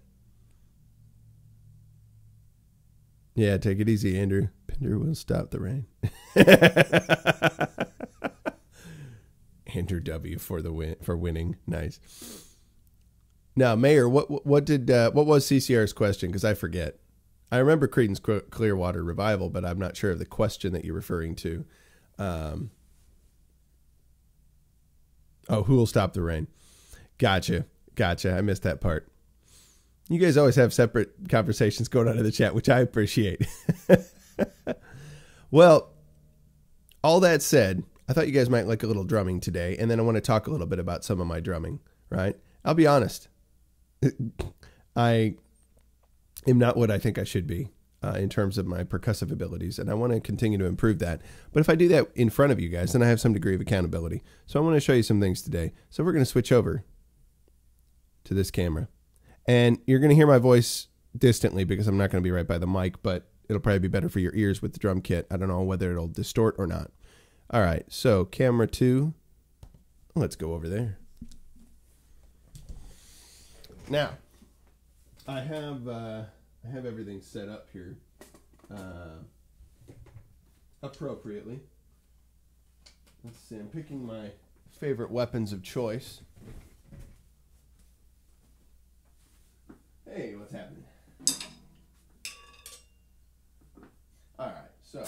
S1: Yeah, take it easy, Andrew. Pinder will stop the rain. Andrew W for the win, for winning. Nice. Now, Mayor, what was CCR's question? Because I forget. I remember Creedence Clearwater Revival, but I'm not sure of the question that you're referring to. Oh, who will stop the rain? Gotcha. I missed that part. You guys always have separate conversations going on in the chat, which I appreciate. Well, all that said, I thought you guys might like a little drumming today, and then I want to talk a little bit about some of my drumming, right? I'll be honest. I am not what I think I should be in terms of my percussive abilities, and I want to continue to improve that. But if I do that in front of you guys, then I have some degree of accountability. So I want to show you some things today. So we're going to switch over to this camera. And you're going to hear my voice distantly because I'm not going to be right by the mic, but it'll probably be better for your ears with the drum kit. I don't know whether it'll distort or not. All right, so camera 2, let's go over there. Now, I have everything set up here appropriately. Let's see, I'm picking my favorite weapons of choice. Hey, what's happening? All right, so...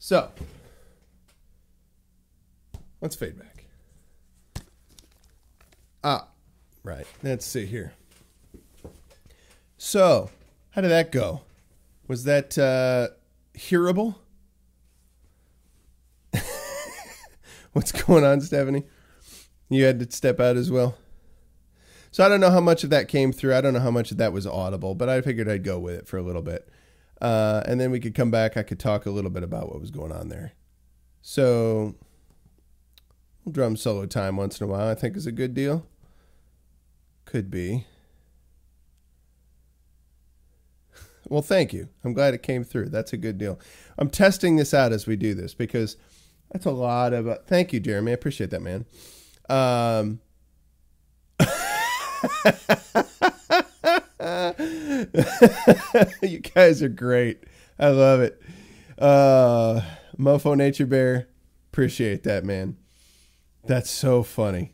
S1: So, let's fade back. Right. Let's see here. So, how did that go? Was that hearable? What's going on, Stephanie? You had to step out as well. So I don't know how much of that came through. I don't know how much of that was audible, but I figured I'd go with it for a little bit. And then we could come back. I could talk a little bit about what was going on there. So drum solo time once in a while, I think, is a good deal. Could be. Well, thank you. I'm glad it came through. That's a good deal. I'm testing this out as we do this because that's a lot of... thank you, Jeremy. I appreciate that, man. You guys are great. I love it. Mofo Nature Bear, appreciate that, man. That's so funny.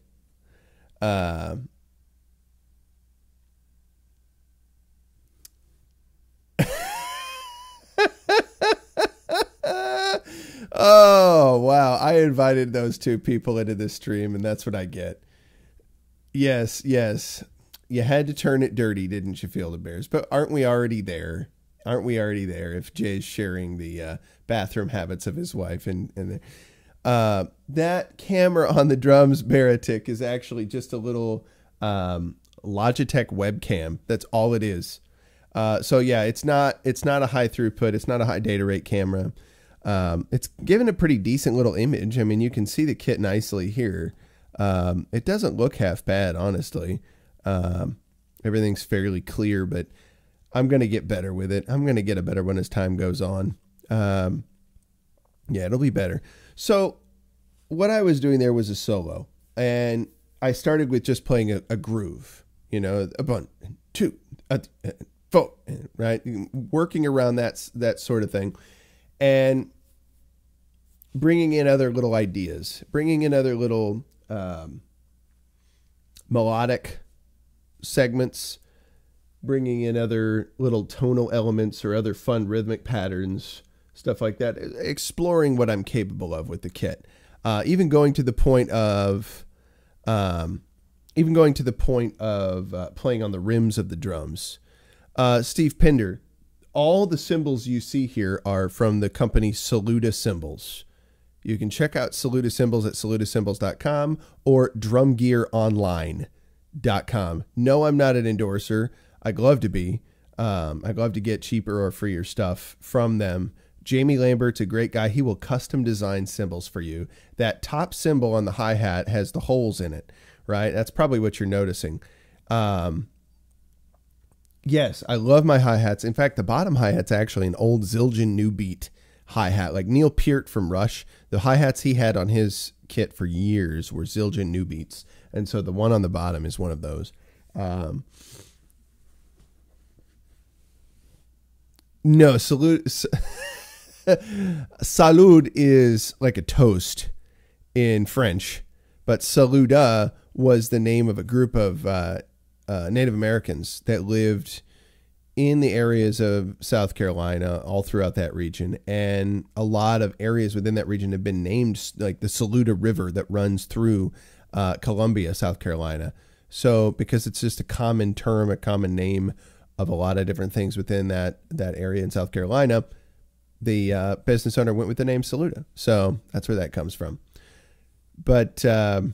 S1: Oh, wow. I invited those two people into this stream, and that's what I get. Yes, yes. You had to turn it dirty, didn't you, Field of Bears? But aren't we already there? Aren't we already there if Jay's sharing the bathroom habits of his wife? And that camera on the drums, Baratic, is actually just a little Logitech webcam. That's all it is. So, yeah, it's not a high throughput. It's not a high data rate camera. It's given a pretty decent little image. I mean, you can see the kit nicely here. It doesn't look half bad, honestly. Everything's fairly clear, but I'm going to get better with it. I'm going to get a better one as time goes on. Yeah, it'll be better. So what I was doing there was a solo, and I started with just playing a groove, you know, a 1, 2, 4, right? Working around that sort of thing. And bringing in other little ideas, bringing in other little melodic segments, bringing in other little tonal elements or other fun rhythmic patterns, stuff like that, exploring what I'm capable of with the kit. Even going to the point of playing on the rims of the drums. Steve Pinder, all the cymbals you see here are from the company Saluda Cymbals. You can check out Saluda Cymbals at salutacymbals.com or drumgearonline.com. No, I'm not an endorser. I'd love to be. I'd love to get cheaper or freer stuff from them. Jamie Lambert's a great guy. He will custom design cymbals for you. That top cymbal on the hi-hat has the holes in it, right? That's probably what you're noticing. Yes, I love my hi-hats. In fact, the bottom hi-hat's actually an old Zildjian New Beat hi-hat. Like Neil Peart from Rush, the hi-hats he had on his kit for years were Zildjian New Beats. And so the one on the bottom is one of those. No, salud is like a toast in French, but Saluda was the name of a group of Native Americans that lived in the areas of South Carolina, all throughout that region. And a lot of areas within that region have been named, like the Saluda River that runs through Columbia, South Carolina. So because it's just a common term, a common name of a lot of different things within that area in South Carolina, the business owner went with the name Saluda. So that's where that comes from. But oh,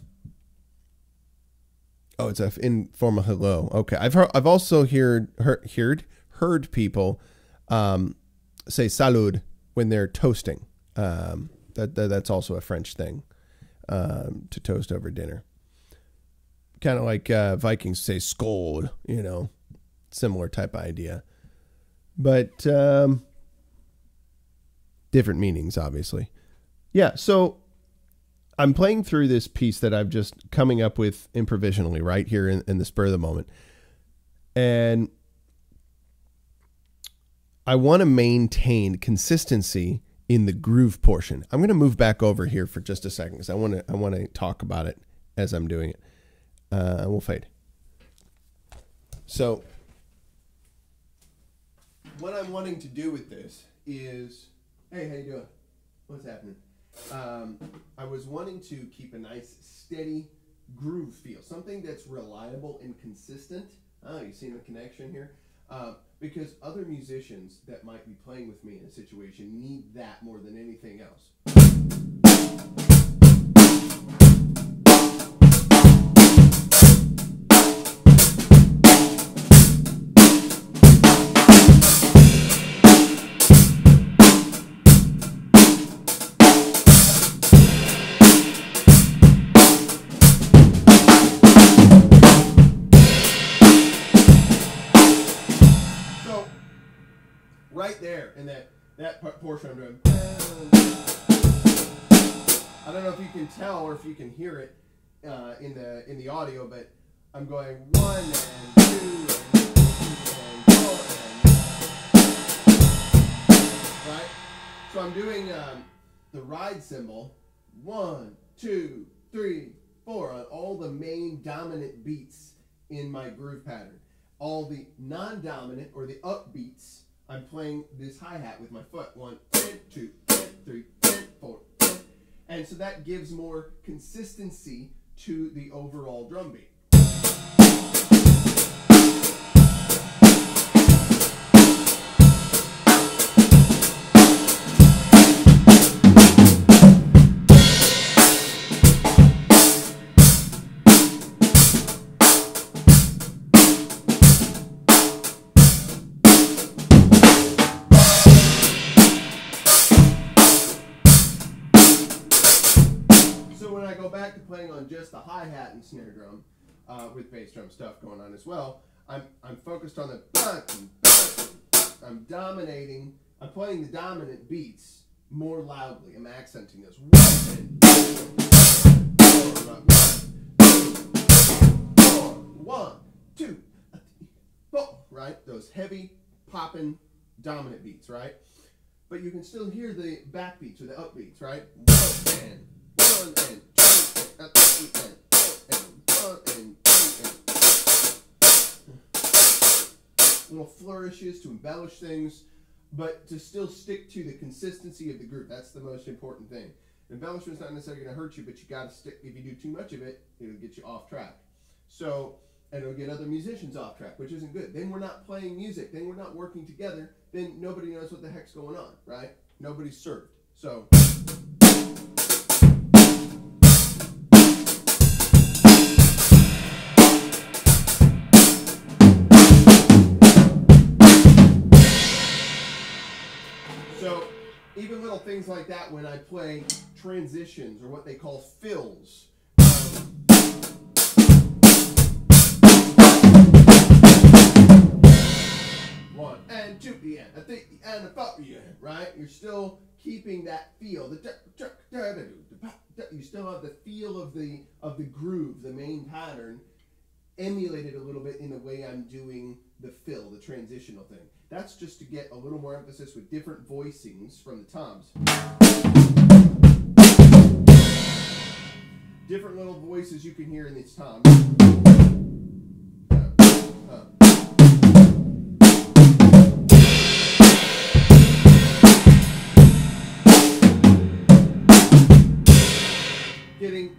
S1: it's in form of hello. Okay, I've also heard people say salud when they're toasting. That's also a French thing, to toast over dinner. Kind of like Vikings say skål, you know, similar type of idea, but different meanings, obviously. Yeah, so I'm playing through this piece that I've just coming up with improvisationally right here in the spur of the moment. And I want to maintain consistency in the groove portion. I'm going to move back over here for just a second because I want to talk about it as I'm doing it. We'll fade. So what I'm wanting to do with this is, hey, how you doing? What's happening? I was wanting to keep a nice, steady groove feel. Something that's reliable and consistent. Oh, you see the connection here? Because other musicians that might be playing with me in a situation need that more than anything else. Right there, in that portion I'm doing. I don't know if you can tell or if you can hear it in the audio, but I'm going 1 and 2 and 4 right. So I'm doing the ride cymbal 1, 2, 3, 4 on all the main dominant beats in my groove pattern. All the non-dominant or the upbeats, I'm playing this hi-hat with my foot. 1, 10, 2, 10, 3, 10, 4, 10. And so that gives more consistency to the overall drum beat. Playing on just the hi-hat and snare drum with bass drum stuff going on as well. I'm focused on the I'm dominating. I'm playing the dominant beats more loudly. I'm accenting those. 1, 2, 4, right? Those heavy popping dominant beats, right? But you can still hear the backbeats or the upbeats, right? 1 and 2. Little flourishes to embellish things, but to still stick to the consistency of the groove. That's the most important thing. Embellishment's not necessarily going to hurt you, but you got to stick. If you do too much of it, it'll get you off track. So, and it'll get other musicians off track, which isn't good. Then we're not playing music. Then we're not working together. Then nobody knows what the heck's going on, right? Nobody's served. So. Even little things like that when I play transitions or what they call fills. 1 and 2, yeah, I think, and a pop, yeah, right? You're still keeping that feel. You still have the feel of the groove, the main pattern, emulated a little bit in the way I'm doing the fill, the transitional thing. That's just to get a little more emphasis with different voicings from the toms. Different little voices you can hear in these toms.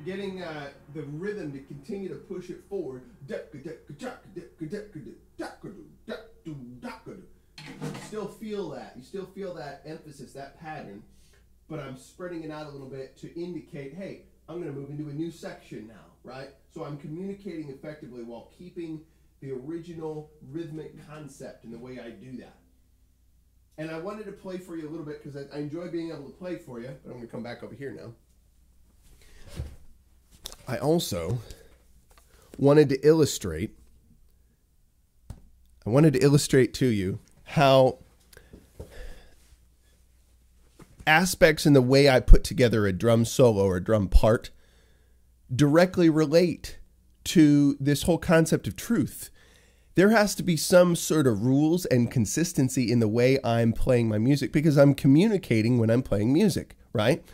S1: Getting the rhythm to continue to push it forward. You still feel that. You still feel that emphasis, that pattern, but I'm spreading it out a little bit to indicate, hey, I'm going to move into a new section now, right? So I'm communicating effectively while keeping the original rhythmic concept in the way I do that. And I wanted to play for you a little bit because I enjoy being able to play for you, but I'm going to come back over here now. I also wanted to illustrate to you how aspects in the way I put together a drum solo or a drum part directly relate to this whole concept of truth. There has to be some sort of rules and consistency in the way I'm playing my music because I'm communicating when I'm playing music, right?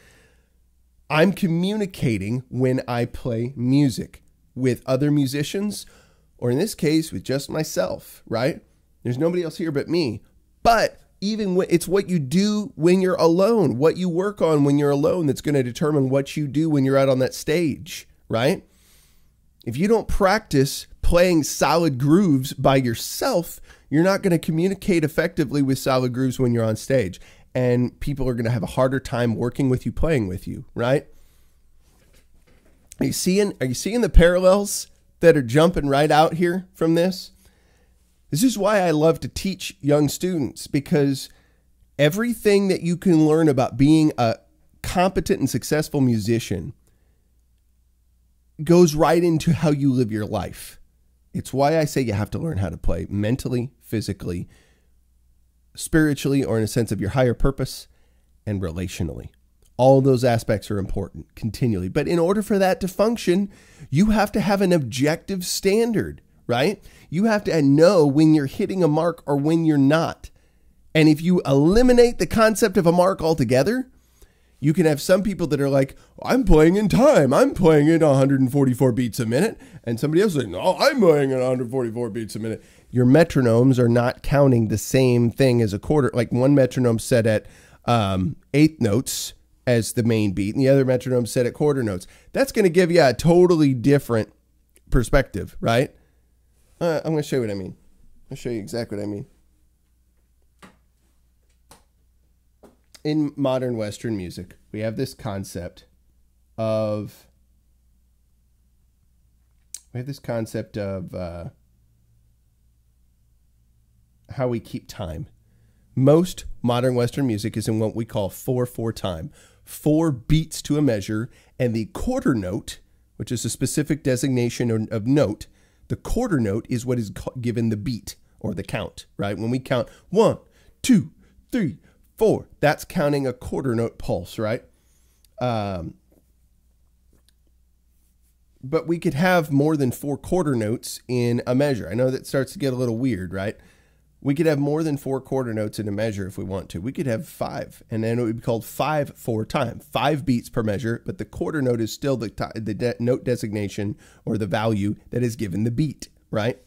S1: I'm communicating when I play music with other musicians, or in this case, with just myself, right? There's nobody else here but me. But even when it's what you do when you're alone, what you work on when you're alone, that's going to determine what you do when you're out on that stage, right? If you don't practice playing solid grooves by yourself, you're not going to communicate effectively with solid grooves when you're on stage. And people are going to have a harder time working with you, playing with you, right? Are you seeing the parallels that are jumping right out here from this? This is why I love to teach young students, because everything that you can learn about being a competent and successful musician goes right into how you live your life. It's why I say you have to learn how to play mentally, physically, spiritually, or in a sense of your higher purpose, and relationally. All those aspects are important continually. But in order for that to function, you have to have an objective standard, right? You have to know when you're hitting a mark or when you're not. And if you eliminate the concept of a mark altogether, you can have some people that are like, I'm playing in time. I'm playing at 144 beats a minute. And somebody else is like, no, I'm playing at 144 beats a minute. Your metronomes are not counting the same thing as a quarter. Like one metronome set at eighth notes as the main beat, and the other metronome set at quarter notes. That's going to give you a totally different perspective, right? I'm going to show you what I mean. I'll show you exactly what I mean. In modern Western music, we have this concept of how we keep time. Most modern Western music is in what we call 4/4 time. 4 beats to a measure, and the quarter note, which is a specific designation of note, the quarter note is what is given the beat or the count, right? When we count 1, 2, 3, 4, that's counting a quarter note pulse, right? But we could have more than 4 quarter notes in a measure. I know that starts to get a little weird, right? We could have more than 4 quarter notes in a measure if we want to. We could have 5, and then it would be called 5/4 time. 5 beats per measure, but the quarter note is still the note designation or the value that is given the beat, right?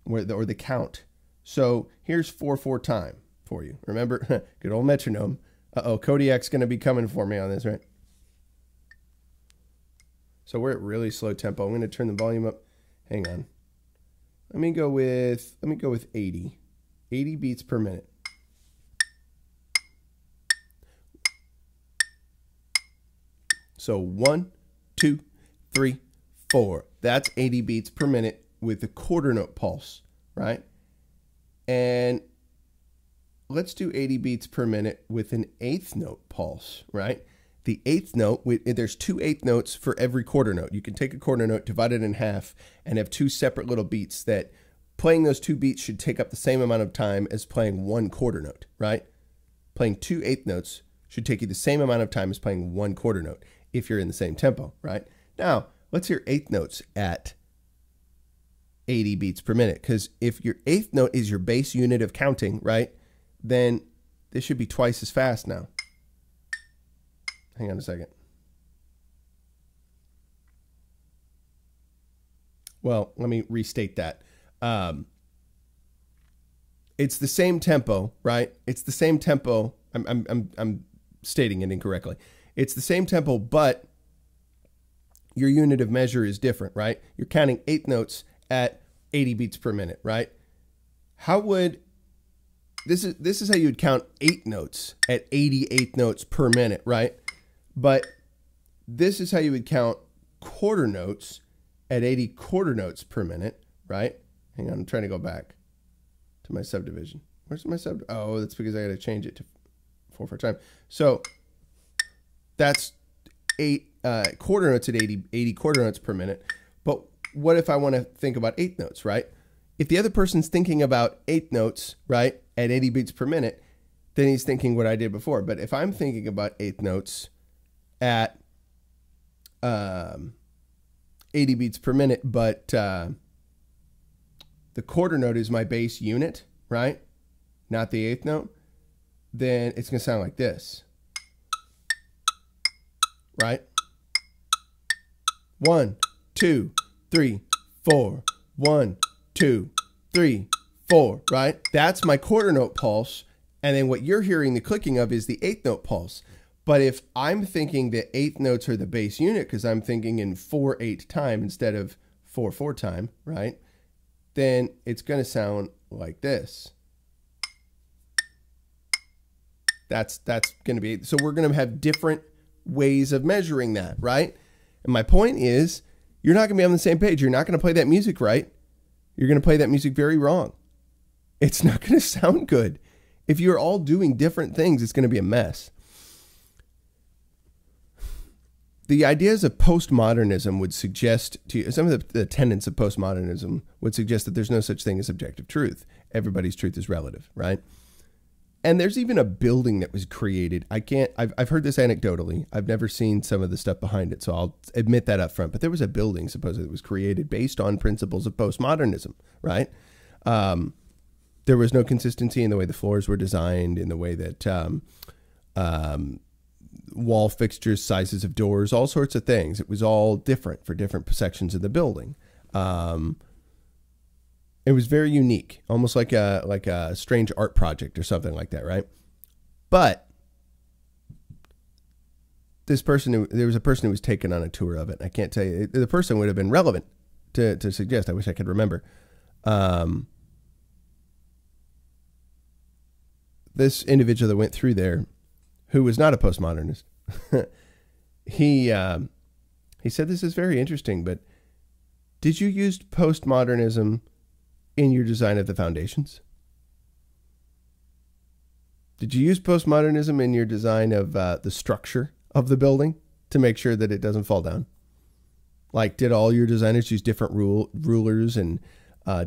S1: Or the count. So here's 4/4 time for you. Remember, good old metronome. Uh-oh, Kodiak's going to be coming for me on this, right? So we're at really slow tempo. I'm going to turn the volume up. Hang on. Let me go with 80. 80 beats per minute. So 1, 2, 3, 4. That's 80 beats per minute with the quarter note pulse, right? And let's do 80 beats per minute with an eighth note pulse, right? The eighth note, there's 2 eighth notes for every quarter note. You can take a quarter note, divide it in half, and have 2 separate little beats that playing those 2 beats should take up the same amount of time as playing 1 quarter note, right? Playing 2 eighth notes should take you the same amount of time as playing 1 quarter note if you're in the same tempo, right? Now, let's hear eighth notes at 80 beats per minute, because if your eighth note is your base unit of counting, right, then this should be twice as fast now. Hang on a second. Well, let me restate that. It's the same tempo, right? It's the same tempo. I'm stating it incorrectly. It's the same tempo, but your unit of measure is different, right? You're counting eighth notes at 80 beats per minute, right? How would this is how you would count 8 notes at 88 notes per minute, right? But this is how you would count quarter notes at 80 quarter notes per minute, right? Hang on, I'm trying to go back to my subdivision. Where's my Oh, that's because I got to change it to 4/4 time. So that's 8 quarter notes at 80 quarter notes per minute. But what if I want to think about eighth notes, right? If the other person's thinking about eighth notes, right, at 80 beats per minute, then he's thinking what I did before. But if I'm thinking about eighth notes at 80 beats per minute, but the quarter note is my base unit, right? Not the eighth note. Then it's going to sound like this, right? 1, 2, 3, 4. 1, 2, 3, 4, right? That's my quarter note pulse And then what you're hearing the clicking of is the eighth note pulse. But if I'm thinking the eighth notes are the base unit, because I'm thinking in 4/8 time instead of 4/4 time, right? Then it's going to sound like this. That's going to be, so we're going to have different ways of measuring that, right? And my point is, you're not going to be on the same page. You're not going to play that music right. You're going to play that music very wrong. It's not going to sound good. If you're all doing different things, it's going to be a mess. The ideas of postmodernism would suggest to you, some of the tenets of postmodernism would suggest that there's no such thing as objective truth. Everybody's truth is relative, right? And there's even a building that was created. I've heard this anecdotally. I've never seen some of the stuff behind it, so I'll admit that up front. But there was a building supposedly that was created based on principles of postmodernism, right? There was no consistency in the way the floors were designed, in the way that wall fixtures, sizes of doors, all sorts of things. It was all different for different sections of the building. It was very unique, almost like a strange art project or something like that, right? But there was a person who was taken on a tour of it. I can't tell you. The person would have been relevant to suggest. I wish I could remember. This individual that went through there, who was not a postmodernist, he said, "This is very interesting, but did you use postmodernism in your design of the foundations? Did you use postmodernism in your design of the structure of the building to make sure that it doesn't fall down? Like, did all your designers use different rulers and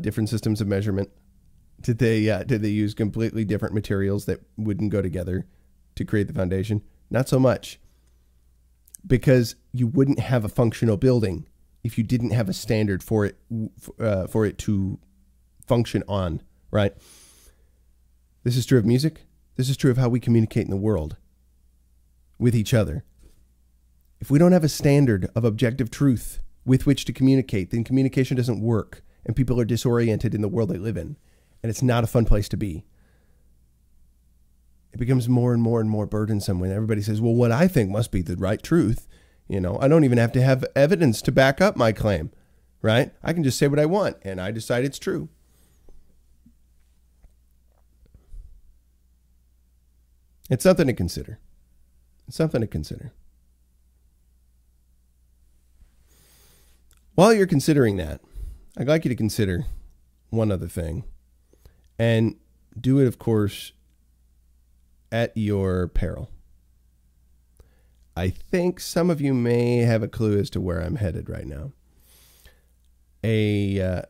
S1: different systems of measurement? Did they use completely different materials that wouldn't go together to create the foundation? Not so much, because you wouldn't have a functional building if you didn't have a standard for it to function on, right? This is true of music. This is true of how we communicate in the world with each other. If we don't have a standard of objective truth with which to communicate, then communication doesn't work, and people are disoriented in the world they live in, and it's not a fun place to be. It becomes more and more and more burdensome when everybody says, well, what I think must be the right truth. You know, I don't even have to have evidence to back up my claim, right? I can just say what I want, and I decide it's true. It's something to consider. It's something to consider. While you're considering that, I'd like you to consider one other thing. And do it, of course, at your peril. I think some of you may have a clue as to where I'm headed right now. A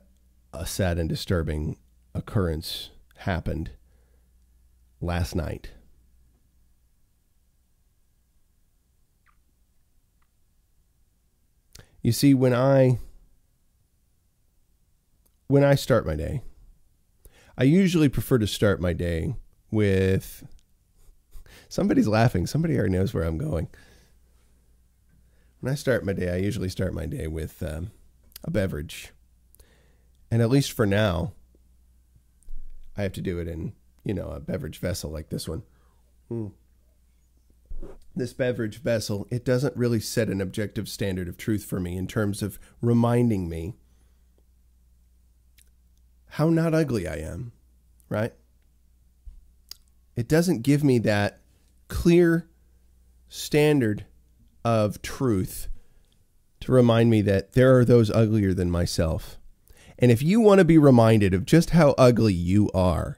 S1: sad and disturbing occurrence happened last night. You see, when I start my day, I usually prefer to start my day with... Somebody's laughing. Somebody already knows where I'm going. When I start my day, I usually start my day with a beverage. And at least for now, I have to do it in, a beverage vessel like this one. This beverage vessel, it doesn't really set an objective standard of truth for me in terms of reminding me how not ugly I am, right? It doesn't give me that clear standard of truth to remind me that there are those uglier than myself. And if you want to be reminded of just how ugly you are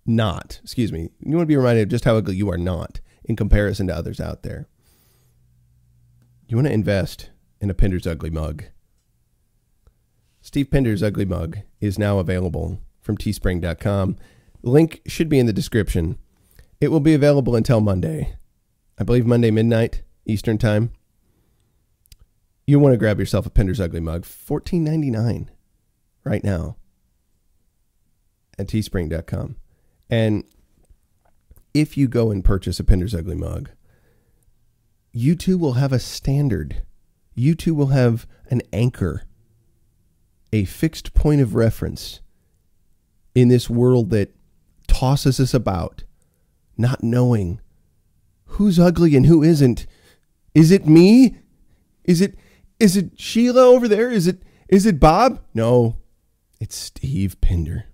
S1: you want to be reminded of just how ugly you are not in comparison to others out there, you want to invest in a Pinder's Ugly Mug. Steve Pinder's Ugly Mug is now available from teespring.com. Link should be in the description. It will be available until Monday. I believe Monday midnight Eastern time. You want to grab yourself a Pinder's Ugly Mug, $14.99 right now at teespring.com. And if you go and purchase a Pinder's Ugly Mug, you too will have a standard. You too will have an anchor, a fixed point of reference in this world that tosses us about
S2: not knowing who's ugly and who isn't. Is it me? Is it Sheila over there? Is it Bob? No, it's Steve Pinder.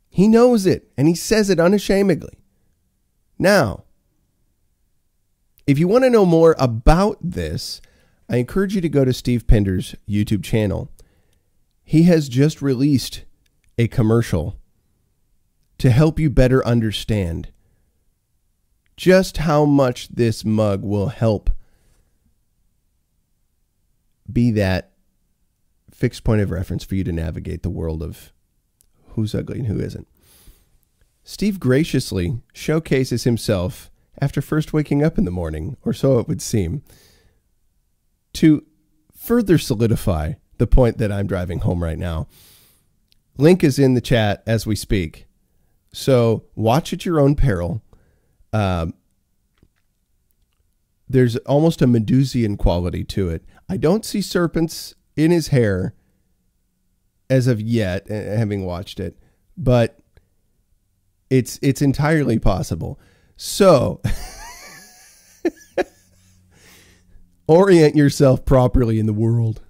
S2: He knows it, and he says it unashamedly. Now, if you want to know more about this, I encourage you to go to Steve Pinder's YouTube channel. He has just released a commercial to help you better understand just how much this mug will help be that fixed point of reference for you to navigate the world of who's ugly and who isn't. Steve graciously showcases himself after first waking up in the morning, or so it would seem, to further solidify the point that I'm driving home right now. Link is in the chat as we speak. So watch at your own peril. There's almost a Medusian quality to it. I don't see serpents in his hair as of yet, having watched it, but it's entirely possible. So orient yourself properly in the world.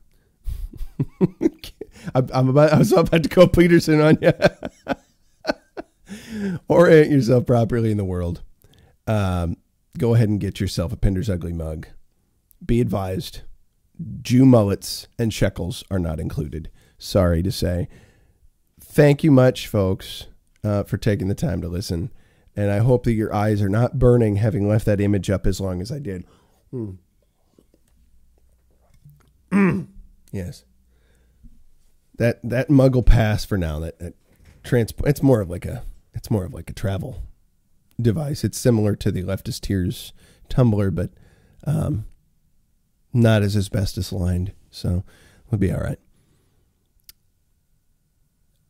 S2: I was about to go Peterson on you. Orient yourself properly in the world. Go ahead and get yourself a Pinder's Ugly mug. Be advised, Jew mullets and shekels are not included. Sorry to say. Thank you much, folks, for taking the time to listen. And I hope that your eyes are not burning having left that image up as long as I did. Yes. That mug will pass for now. It's more of like a travel device. It's similar to the Leftist Tears tumbler, but not as asbestos lined. So we'll be all right.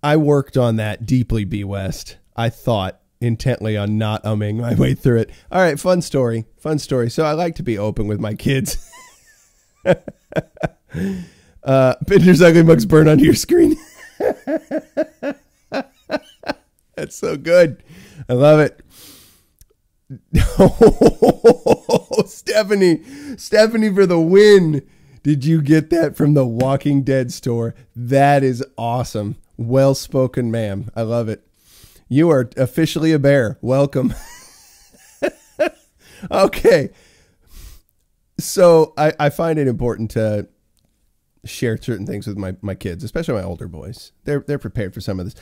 S2: I worked on that deeply, B. West. I thought intently on not umming my way through it. All right, fun story. So I like to be open with my kids. Pinder's Ugly mugs burn onto your screen. That's so good. I love it. Oh, Stephanie for the win. Did you get that from the Walking Dead store? That is awesome. Well spoken, ma'am. I love it. You are officially a bear. Welcome. Okay. So I find it important to share certain things with my kids, especially my older boys. They're prepared for some of this.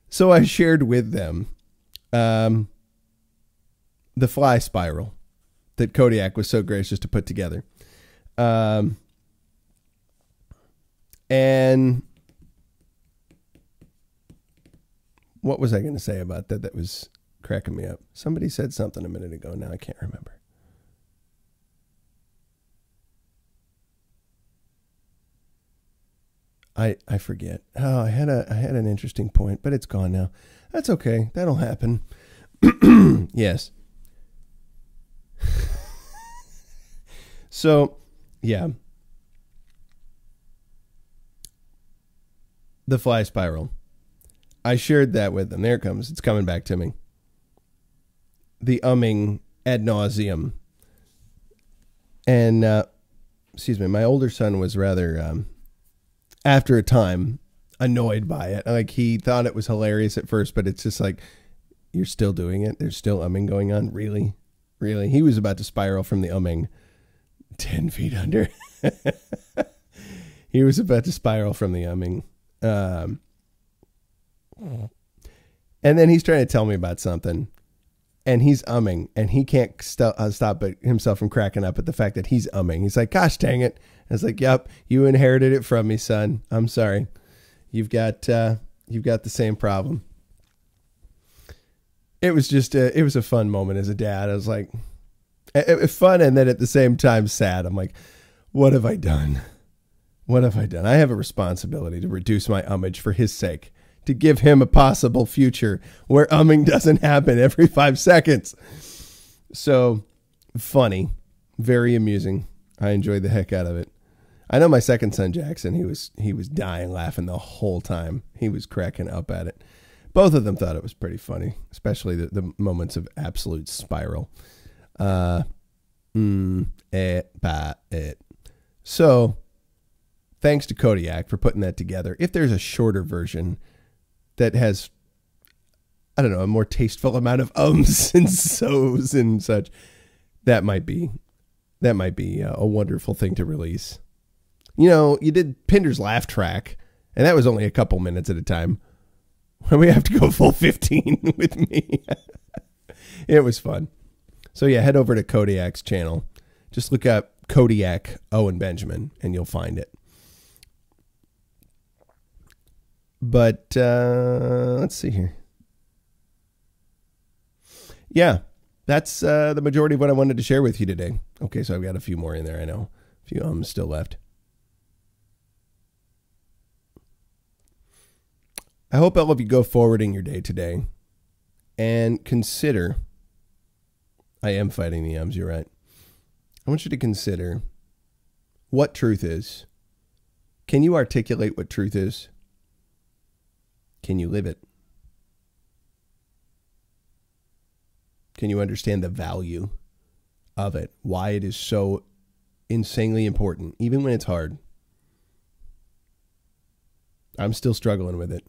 S2: So I shared with them the fly spiral that Kodiak was so gracious to put together. And what was I going to say about that was cracking me up? Somebody said something a minute ago. Now I can't remember. I forget. Oh, I had an interesting point, but it's gone now. That's okay. That'll happen. Yes. So, yeah. The fly spiral. I shared that with them. There it comes. It's coming back to me. The umming ad nauseum. And, excuse me, my older son was rather, after a time, annoyed by it. Like, he thought it was hilarious at first, but it's just like, you're still doing it? There's still umming going on? Really? Really? He was about to spiral from the umming 10 feet under. He was about to spiral from the umming. And then he's trying to tell me about something, and he's umming, and he can't stop himself from cracking up at the fact that he's umming. He's like, gosh dang it. I was like, yep, you inherited it from me, son. I'm sorry. You've got the same problem. It was just it was a fun moment as a dad. I was like, fun, and then at the same time sad. I'm like, what have I done? What have I done? I have a responsibility to reduce my ummage for his sake, to give him a possible future where umming doesn't happen every 5 seconds. So funny, very amusing. I enjoyed the heck out of it. I know my second son, Jackson, he was dying laughing the whole time. He was cracking up at it.
S1: Both of them thought it was pretty funny, especially the moments of absolute spiral. So, thanks to Kodiak for putting that together. If there's a shorter version that has, I don't know, a more tasteful amount of ums and so's and such, that might be a wonderful thing to release. You know, you did Pinder's laugh track, and that was only a couple minutes at a time. We have to go full 15 with me. It was fun. So yeah, head over to Kodiak's channel. Just look up Kodiak Owen Benjamin, and you'll find it. But let's see here. Yeah, that's the majority of what I wanted to share with you today. Okay, so I've got a few more in there, I know. A few still left. I hope all of you go forward in your day today and consider, I am fighting the ums, you're right. I want you to consider what truth is. Can you articulate what truth is? Can you live it? Can you understand the value of it? Why it is so insanely important, even when it's hard? I'm still struggling with it.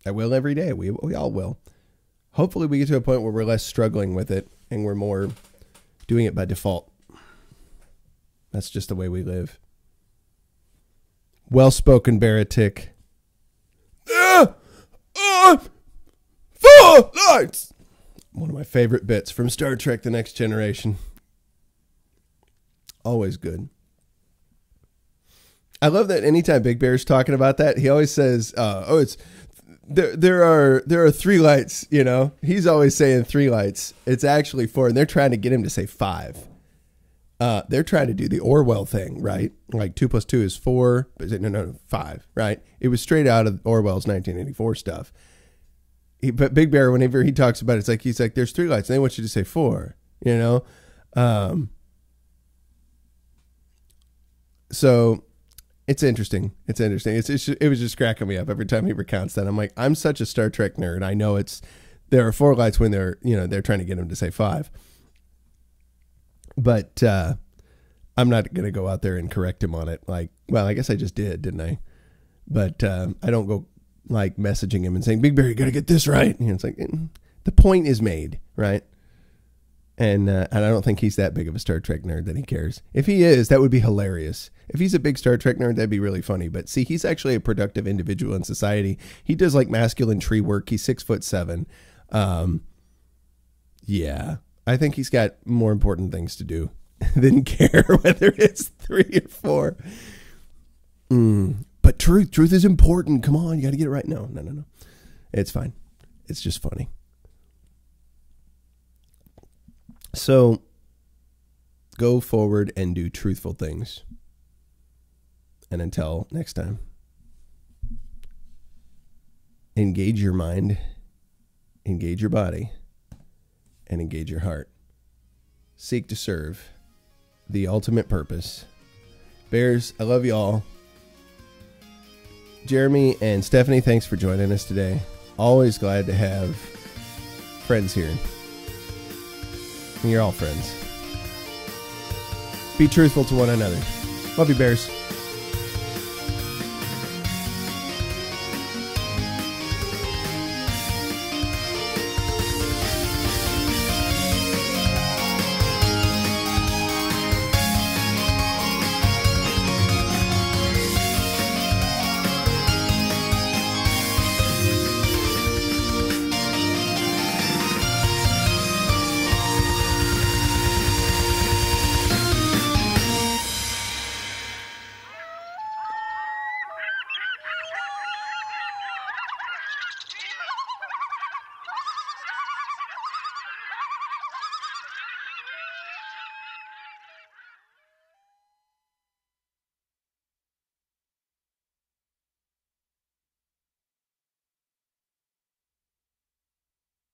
S1: I will every day. We all will. Hopefully we get to a point where we're less struggling with it and we're more doing it by default. That's just the way we live. Well-spoken, Baratic. 4 lights! One of my favorite bits from Star Trek The Next Generation. Always good. I love that anytime Big Bear's talking about that, he always says, it's... There are 3 lights, you know. He's always saying 3 lights. It's actually 4, and they're trying to get him to say 5. They're trying to do the Orwell thing, right? Like 2 + 2 is 4. No, 5, right? It was straight out of Orwell's 1984 stuff. But Big Bear, whenever he talks about it, he's like, there's 3 lights, and they want you to say 4, you know? So... It's interesting. It was just cracking me up every time he recounts that. I'm like, I'm such a Star Trek nerd. I know there are 4 lights when they're trying to get him to say 5. But I'm not going to go out there and correct him on it. Like, well, I guess I just did, didn't I? But I don't go like messaging him and saying, Big Bear, you got to get this right. And it's like, the point is made, right? And I don't think he's that big of a Star Trek nerd that he cares. If he is, that would be hilarious. If he's a big Star Trek nerd, that'd be really funny. But see, he's actually a productive individual in society. He does like masculine tree work. He's 6'7". Yeah, I think he's got more important things to do than care whether it's 3 or 4. But truth is important. Come on, you got to get it right. No. It's fine. It's just funny. So, go forward and do truthful things. And until next time, engage your mind, engage your body, and engage your heart. Seek to serve the ultimate purpose. Bears, I love you all. Jeremy and Stephanie, thanks for joining us today. Always glad to have friends here. And you're all friends. Be truthful to one another. Love you, Bears.